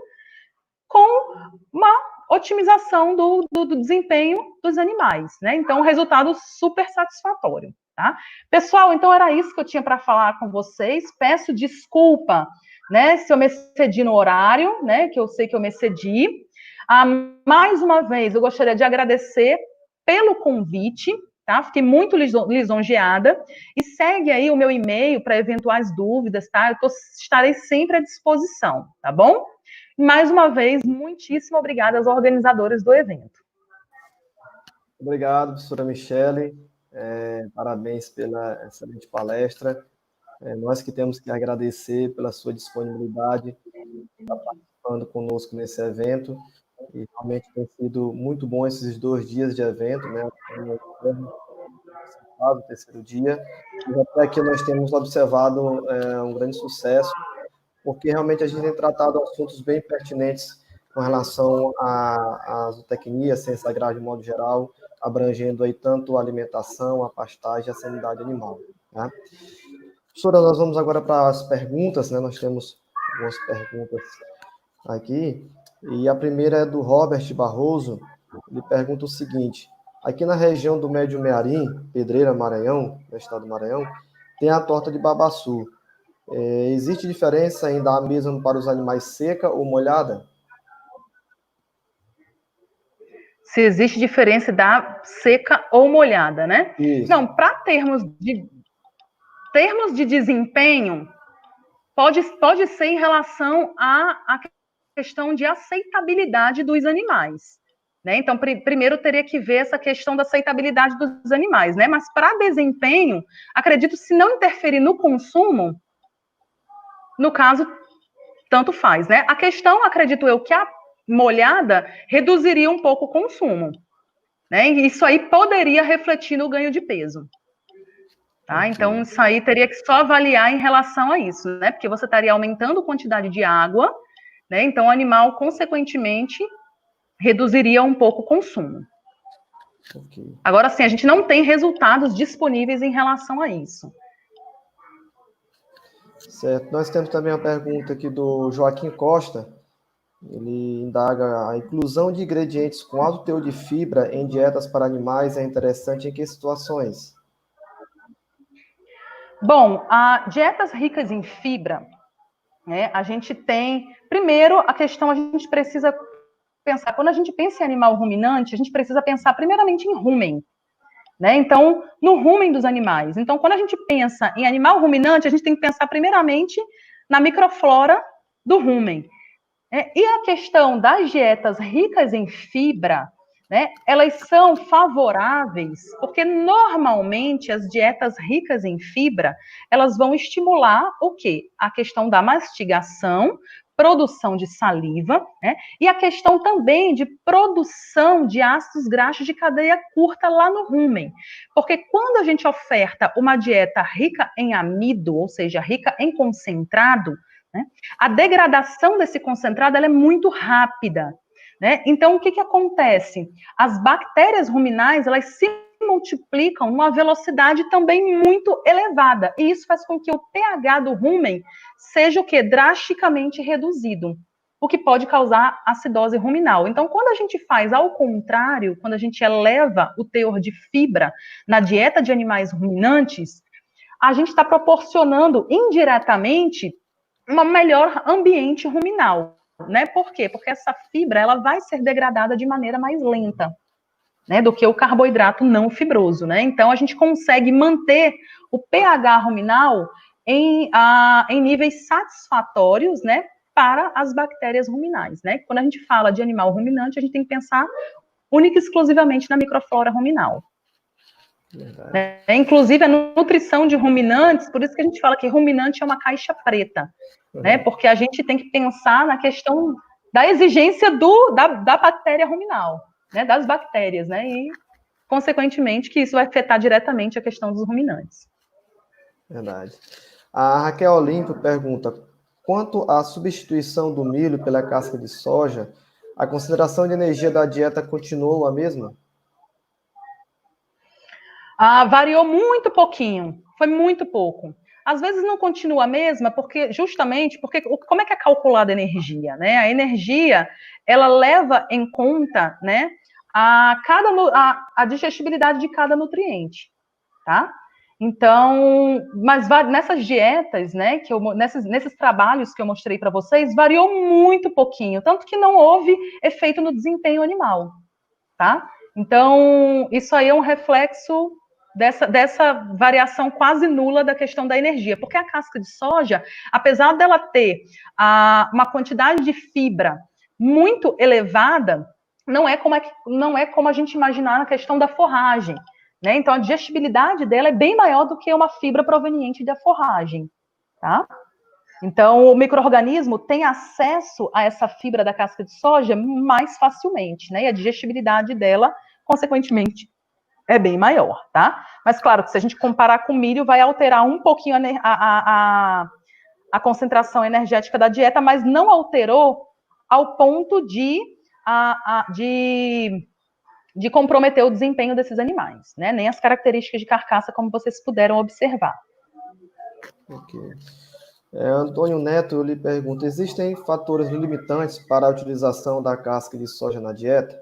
Speaker 3: com uma otimização do desempenho dos animais, né? Então, um resultado super satisfatório, tá? Pessoal, então era isso que eu tinha para falar com vocês. Peço desculpa, né, se eu me excedi no horário, né, que eu sei que eu me excedi. Mais uma vez, eu gostaria de agradecer pelo convite, tá? Fiquei muito lisonjeada. E segue aí o meu e-mail para eventuais dúvidas, tá? Estarei sempre à disposição, tá bom? Mais uma vez, muitíssimo obrigada aos organizadores do evento.
Speaker 2: Obrigado, professora Michele. Parabéns pela excelente palestra. Nós que temos que agradecer pela sua disponibilidade, estar participando conosco nesse evento. E realmente tem sido muito bom esses 2 dias de evento, né? O terceiro dia. E até aqui nós temos observado um grande sucesso, porque realmente a gente tem tratado assuntos bem pertinentes com relação à zootecnia, à ciência agrária de modo geral, abrangendo aí tanto a alimentação, a pastagem e a sanidade animal. Né? Professora, nós vamos agora para as perguntas, né? Nós temos algumas perguntas aqui, e a primeira é do Robert Barroso. Ele pergunta o seguinte: aqui na região do Médio Mearim, Pedreira, Maranhão, no estado do Maranhão, tem a torta de babaçu. Existe diferença em dar a mesma para os animais seca ou molhada?
Speaker 3: Se existe diferença da seca ou molhada, né?
Speaker 2: Isso.
Speaker 3: Não, para termos de desempenho, pode ser em relação à questão de aceitabilidade dos animais. Né? Então, primeiro teria que ver essa questão da aceitabilidade dos animais, né? Mas para desempenho, acredito, se não interferir no consumo, no caso, tanto faz, né? A questão, acredito eu, que a molhada reduziria um pouco o consumo, né? E isso aí poderia refletir no ganho de peso. Tá? Okay. Então, isso aí teria que só avaliar em relação a isso, né? Porque você estaria aumentando a quantidade de água, né? Então, o animal, consequentemente, reduziria um pouco o consumo. Okay. Agora, sim, a gente não tem resultados disponíveis em relação a isso.
Speaker 2: Certo. Nós temos também uma pergunta aqui do Joaquim Costa. Ele indaga: a inclusão de ingredientes com alto teor de fibra em dietas para animais é interessante em que situações?
Speaker 3: Bom, dietas ricas em fibra, né, a gente tem, primeiro, a questão, a gente precisa pensar, quando a gente pensa em animal ruminante, a gente precisa pensar primeiramente em rumen, né? Então, no rumen dos animais. Então, quando a gente pensa em animal ruminante, a gente tem que pensar primeiramente na microflora do rumen. E a questão das dietas ricas em fibra, né, elas são favoráveis, porque normalmente as dietas ricas em fibra, elas vão estimular o quê? A questão da mastigação, produção de saliva, né, e a questão também de produção de ácidos graxos de cadeia curta lá no rumen. Porque quando a gente oferta uma dieta rica em amido, ou seja, rica em concentrado, né, a degradação desse concentrado ela é muito rápida. Né? Então, o que acontece? As bactérias ruminais, elas se multiplicam numa velocidade também muito elevada, e isso faz com que o pH do rumen seja o quê? Drasticamente reduzido, o que pode causar acidose ruminal. Então, quando a gente faz ao contrário, quando a gente eleva o teor de fibra na dieta de animais ruminantes, a gente está proporcionando indiretamente um melhor ambiente ruminal. Né? Por quê? Porque essa fibra ela vai ser degradada de maneira mais lenta, né, do que o carboidrato não fibroso. Né? Então, a gente consegue manter o pH ruminal em níveis satisfatórios, né, para as bactérias ruminais. Né? Quando a gente fala de animal ruminante, a gente tem que pensar única e exclusivamente na microflora ruminal. Inclusive, a nutrição de ruminantes, por isso que a gente fala que ruminante é uma caixa preta, né? Porque a gente tem que pensar na questão da exigência da bactéria ruminal, né? Das bactérias, né? E, consequentemente, que isso vai afetar diretamente a questão dos ruminantes.
Speaker 2: Verdade. A Raquel Olimpo pergunta: quanto à substituição do milho pela casca de soja, a consideração de energia da dieta continuou a mesma?
Speaker 3: Variou muito pouquinho, foi muito pouco. Às vezes não continua a mesma, porque como é que é calculada a energia, né? A energia, ela leva em conta, né, a digestibilidade de cada nutriente, tá? Então, mas nessas dietas, né, nesses trabalhos que eu mostrei para vocês, variou muito pouquinho, tanto que não houve efeito no desempenho animal, tá? Então, isso aí é um reflexo dessa variação quase nula da questão da energia, porque a casca de soja, apesar dela ter uma quantidade de fibra muito elevada, não é como a gente imaginar na questão da forragem. Né? Então, a digestibilidade dela é bem maior do que uma fibra proveniente da forragem. Tá? Então, o micro-organismo tem acesso a essa fibra da casca de soja mais facilmente, né? E a digestibilidade dela, consequentemente, é bem maior, tá? Mas, claro, que se a gente comparar com o milho, vai alterar um pouquinho a concentração energética da dieta, mas não alterou ao ponto de comprometer o desempenho desses animais, né? Nem as características de carcaça, como vocês puderam observar.
Speaker 2: Ok. Antônio Neto lhe pergunta: existem fatores limitantes para a utilização da casca de soja na dieta?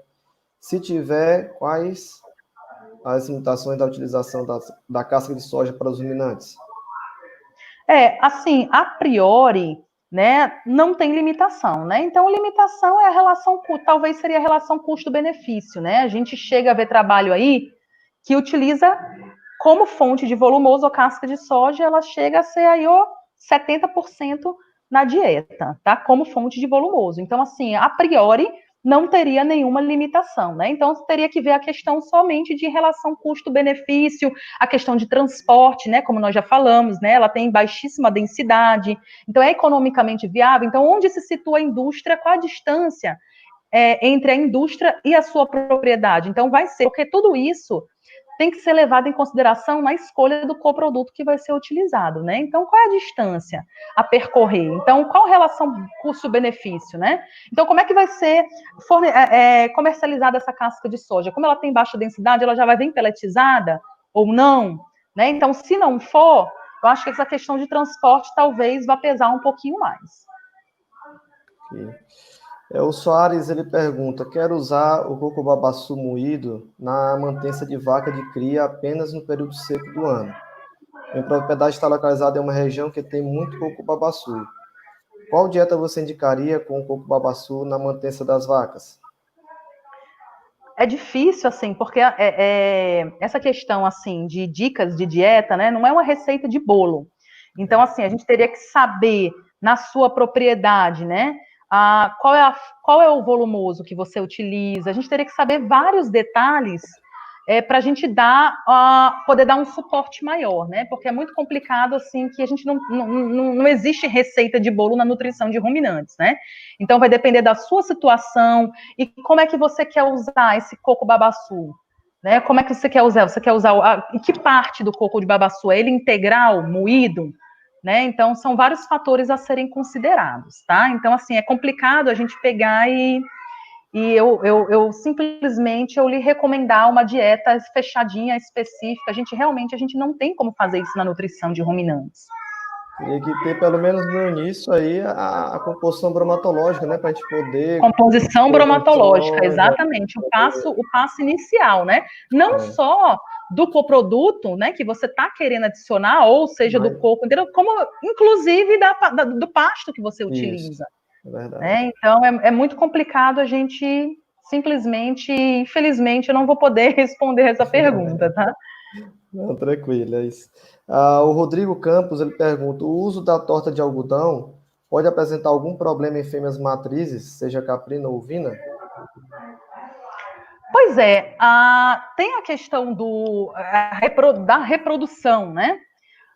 Speaker 2: Se tiver, quais as limitações da utilização da casca de soja para os ruminantes?
Speaker 3: Assim, a priori, né, não tem limitação, né? Então, limitação é a relação, talvez seria a relação custo-benefício, né? A gente chega a ver trabalho aí que utiliza como fonte de volumoso a casca de soja, ela chega a ser aí 70% na dieta, tá? Como fonte de volumoso. Então, assim, a priori, não teria nenhuma limitação, né? Então, teria que ver a questão somente de relação custo-benefício, a questão de transporte, né? Como nós já falamos, né? Ela tem baixíssima densidade, então é economicamente viável. Então, onde se situa a indústria, qual a distância entre a indústria e a sua propriedade? Então, vai ser, porque tudo isso tem que ser levado em consideração na escolha do coproduto que vai ser utilizado, né? Então, qual é a distância a percorrer? Então, qual a relação custo-benefício, né? Então, como é que vai ser comercializada essa casca de soja? Como ela tem baixa densidade, ela já vai vir peletizada ou não? Né? Então, se não for, eu acho que essa questão de transporte talvez vá pesar um pouquinho mais.
Speaker 2: Okay. O Soares, ele pergunta: quero usar o coco babaçu moído na mantença de vaca de cria apenas no período seco do ano. Minha propriedade está localizada em uma região que tem muito coco babaçu. Qual dieta você indicaria com o coco babaçu na mantença das vacas?
Speaker 3: É difícil, assim, porque essa questão, assim, de dicas de dieta, né, não é uma receita de bolo. Então, assim, a gente teria que saber, na sua propriedade, né, qual é o volumoso que você utiliza. A gente teria que saber vários detalhes para a gente poder dar um suporte maior, né? Porque é muito complicado, assim, que a gente não existe receita de bolo na nutrição de ruminantes, né? Então, vai depender da sua situação e como é que você quer usar esse coco babaçu, né? Como é que você quer usar? Você quer usar que parte do coco de babaçu? É ele integral, moído? Né? Então, são vários fatores a serem considerados, tá? Então, assim, é complicado a gente pegar e eu simplesmente lhe recomendar uma dieta fechadinha, específica. A gente não tem como fazer isso na nutrição de ruminantes.
Speaker 2: Teria que ter, pelo menos no início, aí, a composição bromatológica, né? Para a gente poder...
Speaker 3: Composição bromatológica, exatamente. O passo inicial, né? Não só do coproduto, né, que você está querendo adicionar, ou seja, do coco, entendeu? Como, inclusive, do pasto que você utiliza.
Speaker 2: É verdade.
Speaker 3: Então, é muito complicado a gente simplesmente, infelizmente, eu não vou poder responder essa pergunta, tá?
Speaker 2: Não, tranquilo, é isso. O Rodrigo Campos, ele pergunta: o uso da torta de algodão pode apresentar algum problema em fêmeas matrizes, seja caprina ou ovina?
Speaker 3: Pois é, tem a questão da reprodução, né?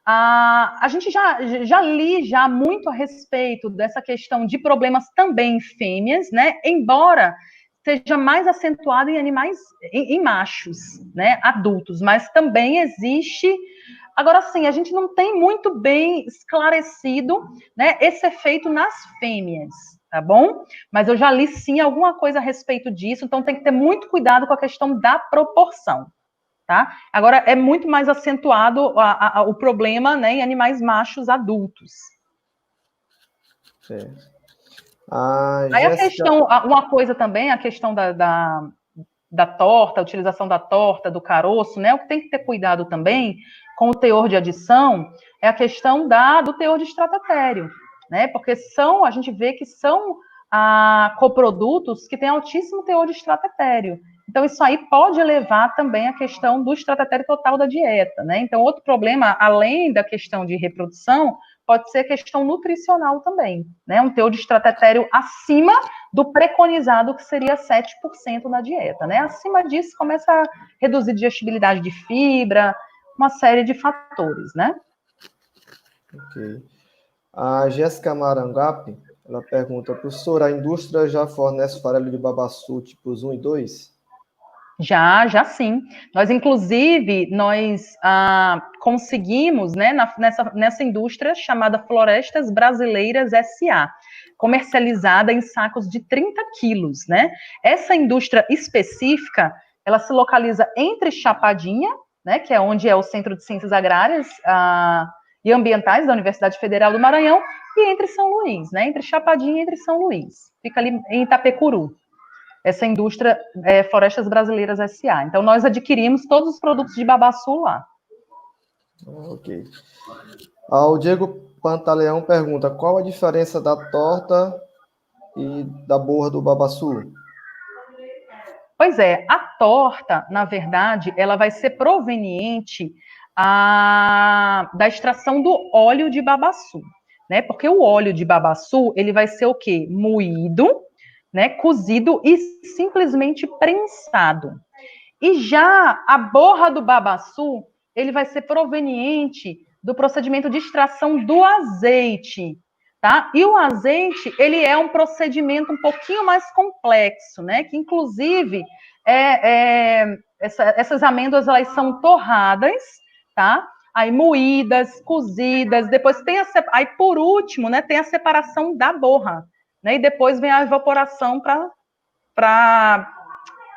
Speaker 3: A gente já li muito a respeito dessa questão de problemas também em fêmeas, né? Embora seja mais acentuado em animais, em machos, né? Adultos, mas também existe. Agora, sim, a gente não tem muito bem esclarecido, né, esse efeito nas fêmeas, tá bom? Mas eu já li, sim, alguma coisa a respeito disso, então tem que ter muito cuidado com a questão da proporção. Tá? Agora, é muito mais acentuado o problema, né, em animais machos adultos.
Speaker 2: Certo.
Speaker 3: Aí a questão, uma coisa também, a questão da torta, a utilização da torta, do caroço, né? O que tem que ter cuidado também com o teor de adição é a questão do teor de estratatério, né? Porque a gente vê que são coprodutos que têm altíssimo teor de estratatério. Então, isso aí pode elevar também a questão do estratatério total da dieta, né? Então, outro problema, além da questão de reprodução, pode ser a questão nutricional também, né? Um teor de estratatério acima do preconizado, que seria 7% na dieta, né? Acima disso, começa a reduzir digestibilidade de fibra, uma série de fatores, né?
Speaker 2: Ok. A Jéssica Marangape, ela pergunta, professora, a indústria já fornece farelo de babaçu tipos 1 e 2?
Speaker 3: Já sim. Inclusive, conseguimos, né, nessa indústria chamada Florestas Brasileiras S.A., comercializada em sacos de 30 quilos, né? Essa indústria específica, ela se localiza entre Chapadinha, né, que é onde é o Centro de Ciências Agrárias e Ambientais da Universidade Federal do Maranhão, e entre São Luís, né? Entre Chapadinha e entre São Luís. Fica ali em Itapecuru. Essa indústria Florestas Brasileiras S.A. Então, nós adquirimos todos os produtos de babaçu lá.
Speaker 2: Ok. O Diego Pantaleão pergunta, qual a diferença da torta e da borra do babaçu?
Speaker 3: Pois é, a torta, na verdade, ela vai ser proveniente da extração do óleo de babaçu, né? Porque o óleo de babaçu, ele vai ser o quê? Moído, né, cozido e simplesmente prensado. E já a borra do babaçu, ele vai ser proveniente do procedimento de extração do azeite, tá? E o azeite, ele é um procedimento um pouquinho mais complexo, né? Que inclusive essas amêndoas elas são torradas, tá? Aí moídas, cozidas, depois tem aí por último, né, tem a separação da borra, né? E depois vem a evaporação para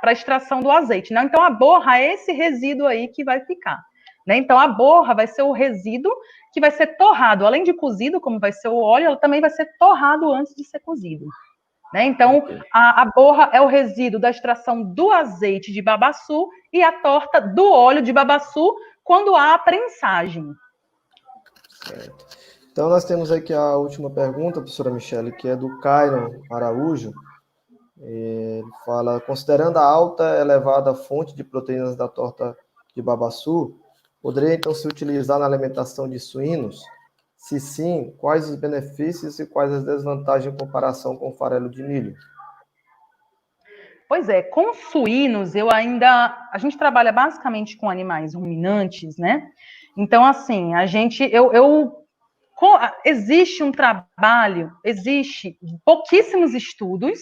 Speaker 3: a extração do azeite, né? Então a borra é esse resíduo aí que vai ficar, né? Então a borra vai ser o resíduo que vai ser torrado, além de cozido, como vai ser o óleo, ela também vai ser torrado antes de ser cozido, né? Então a borra é o resíduo da extração do azeite de babaçu e a torta do óleo de babaçu quando há a prensagem.
Speaker 2: Certo. Então, nós temos aqui a última pergunta, professora Michele, que é do Cairon Araújo. Ele fala, considerando a alta elevada fonte de proteínas da torta de babaçu, poderia então se utilizar na alimentação de suínos? Se sim, quais os benefícios e quais as desvantagens em comparação com o farelo de milho?
Speaker 3: Pois é, com suínos a gente trabalha basicamente com animais ruminantes, né? Então, assim, existe um trabalho, existe pouquíssimos estudos.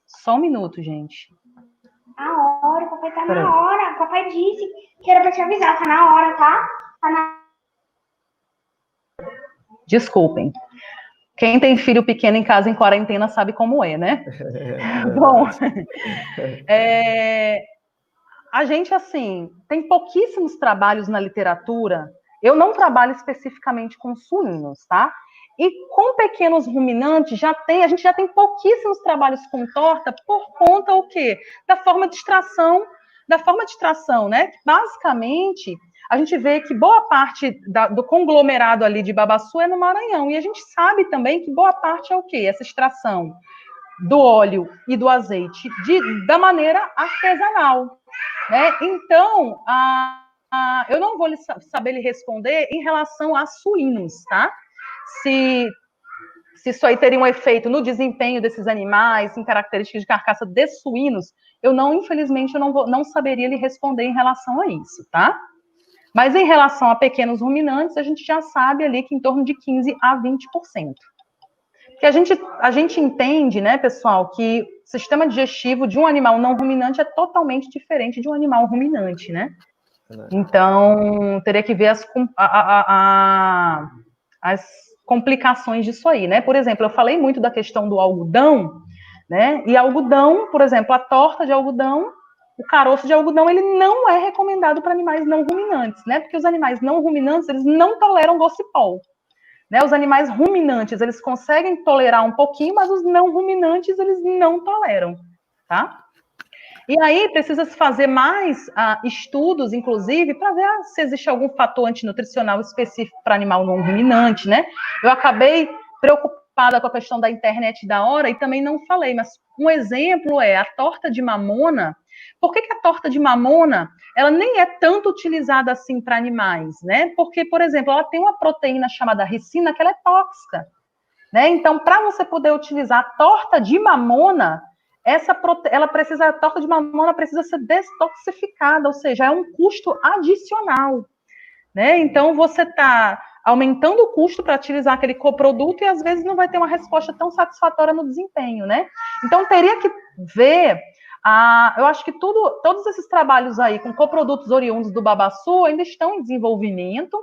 Speaker 3: Só um minuto, gente.
Speaker 4: Na hora, o papai tá na hora. O papai disse que era pra te avisar, tá na hora, tá?
Speaker 3: Desculpem. Quem tem filho pequeno em casa em quarentena sabe como é, né? Bom, a gente, assim, tem pouquíssimos trabalhos na literatura. Eu não trabalho especificamente com suínos, tá? E com pequenos ruminantes, a gente já tem pouquíssimos trabalhos com torta por conta o quê? Da forma de extração, né? Basicamente, a gente vê que boa parte do conglomerado ali de babaçu é no Maranhão. E a gente sabe também que boa parte é o quê? Essa extração do óleo e do azeite da maneira artesanal, né? Então, eu não vou saber lhe responder em relação a suínos, tá? Se isso aí teria um efeito no desempenho desses animais, em características de carcaça de suínos, infelizmente, eu não saberia lhe responder em relação a isso, tá? Mas em relação a pequenos ruminantes, a gente já sabe ali que em torno de 15% a 20%. Porque a gente entende, né, pessoal, que o sistema digestivo de um animal não ruminante é totalmente diferente de um animal ruminante, né? Então, teria que ver as complicações disso aí, né? Por exemplo, eu falei muito da questão do algodão, né? E algodão, por exemplo, a torta de algodão, o caroço de algodão, ele não é recomendado para animais não ruminantes, né? Porque os animais não ruminantes, eles não toleram gocipol. Né, os animais ruminantes, eles conseguem tolerar um pouquinho, mas os não ruminantes, eles não toleram, tá? E aí precisa se fazer mais estudos, inclusive, para ver se existe algum fator antinutricional específico para animal não ruminante, né? Eu acabei preocupada com a questão da internet da hora e também não falei, mas um exemplo é a torta de mamona. Por que a torta de mamona, ela nem é tanto utilizada assim para animais, né? Porque, por exemplo, ela tem uma proteína chamada ricina que ela é tóxica, né? Então, para você poder utilizar a torta de mamona, a torta de mamona precisa ser detoxificada, ou seja, é um custo adicional, né? Então, você está aumentando o custo para utilizar aquele coproduto e às vezes não vai ter uma resposta tão satisfatória no desempenho, né? Então, teria que ver, eu acho que todos esses trabalhos aí com coprodutos oriundos do babaçu ainda estão em desenvolvimento,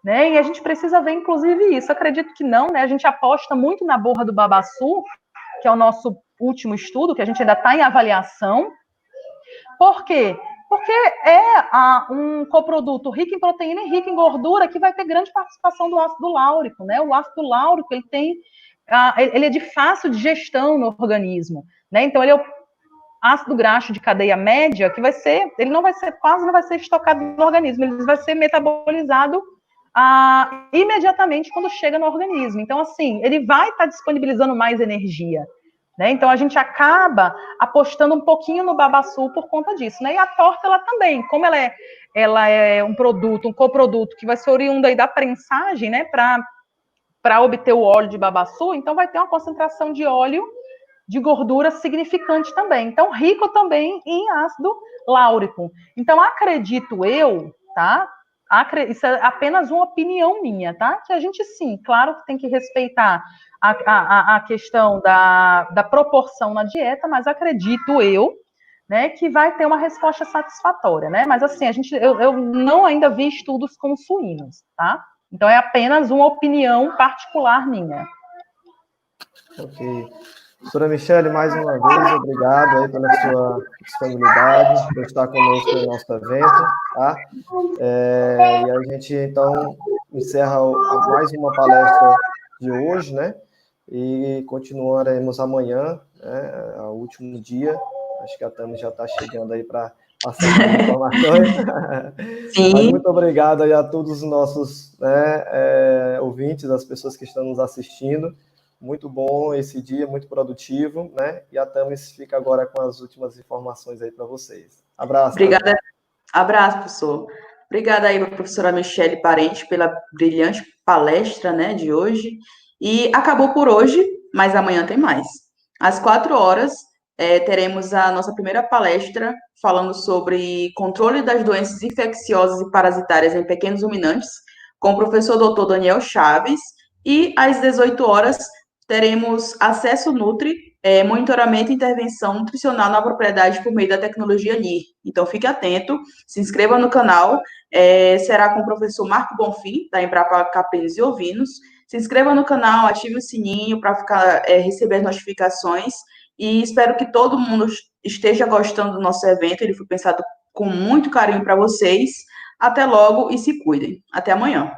Speaker 3: né? E a gente precisa ver, inclusive, isso. Acredito que não, né? A gente aposta muito na borra do babaçu, que é o nosso último estudo, que a gente ainda está em avaliação. Por quê? Porque é um coproduto rico em proteína e rico em gordura que vai ter grande participação do ácido láurico, né? O ácido láurico, ele é de fácil digestão no organismo, né? Então, ele é o ácido graxo de cadeia média que quase não vai ser estocado no organismo, ele vai ser metabolizado imediatamente quando chega no organismo. Então, assim, ele vai estar disponibilizando mais energia, né? Então, a gente acaba apostando um pouquinho no babaçu por conta disso, né? E a torta, ela também, como ela é um coproduto que vai ser oriundo aí da prensagem, né? Para obter o óleo de babaçu, então vai ter uma concentração de óleo de gordura significante também. Então, rico também em ácido láurico. Então, acredito eu, tá? Isso é apenas uma opinião minha, tá? Que a gente, sim, claro que tem que respeitar a questão da proporção na dieta, mas acredito eu, né, que vai ter uma resposta satisfatória, né? Mas, assim, eu não ainda vi estudos com suínos, tá? Então, é apenas uma opinião particular minha.
Speaker 2: Ok. Doutora Michele, mais uma vez, obrigado aí pela sua disponibilidade, por estar conosco no nosso evento, tá? E a gente, então, encerra mais uma palestra de hoje, né? E continuaremos amanhã, né? É o último dia. Acho que a Tami já está chegando aí para passar as informações.
Speaker 1: Sim.
Speaker 2: Mas muito obrigado aí a todos os nossos, né, ouvintes, as pessoas que estão nos assistindo. Muito bom esse dia, muito produtivo, né? E a Tamis fica agora com as últimas informações aí para vocês. Abraço.
Speaker 1: Obrigada. Abraço, professor. Obrigada aí, professora Michele Parente, pela brilhante palestra, né, de hoje. E acabou por hoje, mas amanhã tem mais. Às 4 horas, teremos a nossa primeira palestra falando sobre controle das doenças infecciosas e parasitárias em pequenos ruminantes, com o professor Dr. Daniel Chaves. E às 18 horas, teremos Acesso Nutri, monitoramento e intervenção nutricional na propriedade por meio da tecnologia NIR. Então, fique atento, se inscreva no canal, será com o professor Marco Bonfim, da Embrapa Caprinos e Ovinos. Se inscreva no canal, ative o sininho para receber as notificações e espero que todo mundo esteja gostando do nosso evento, ele foi pensado com muito carinho para vocês. Até logo e se cuidem. Até amanhã.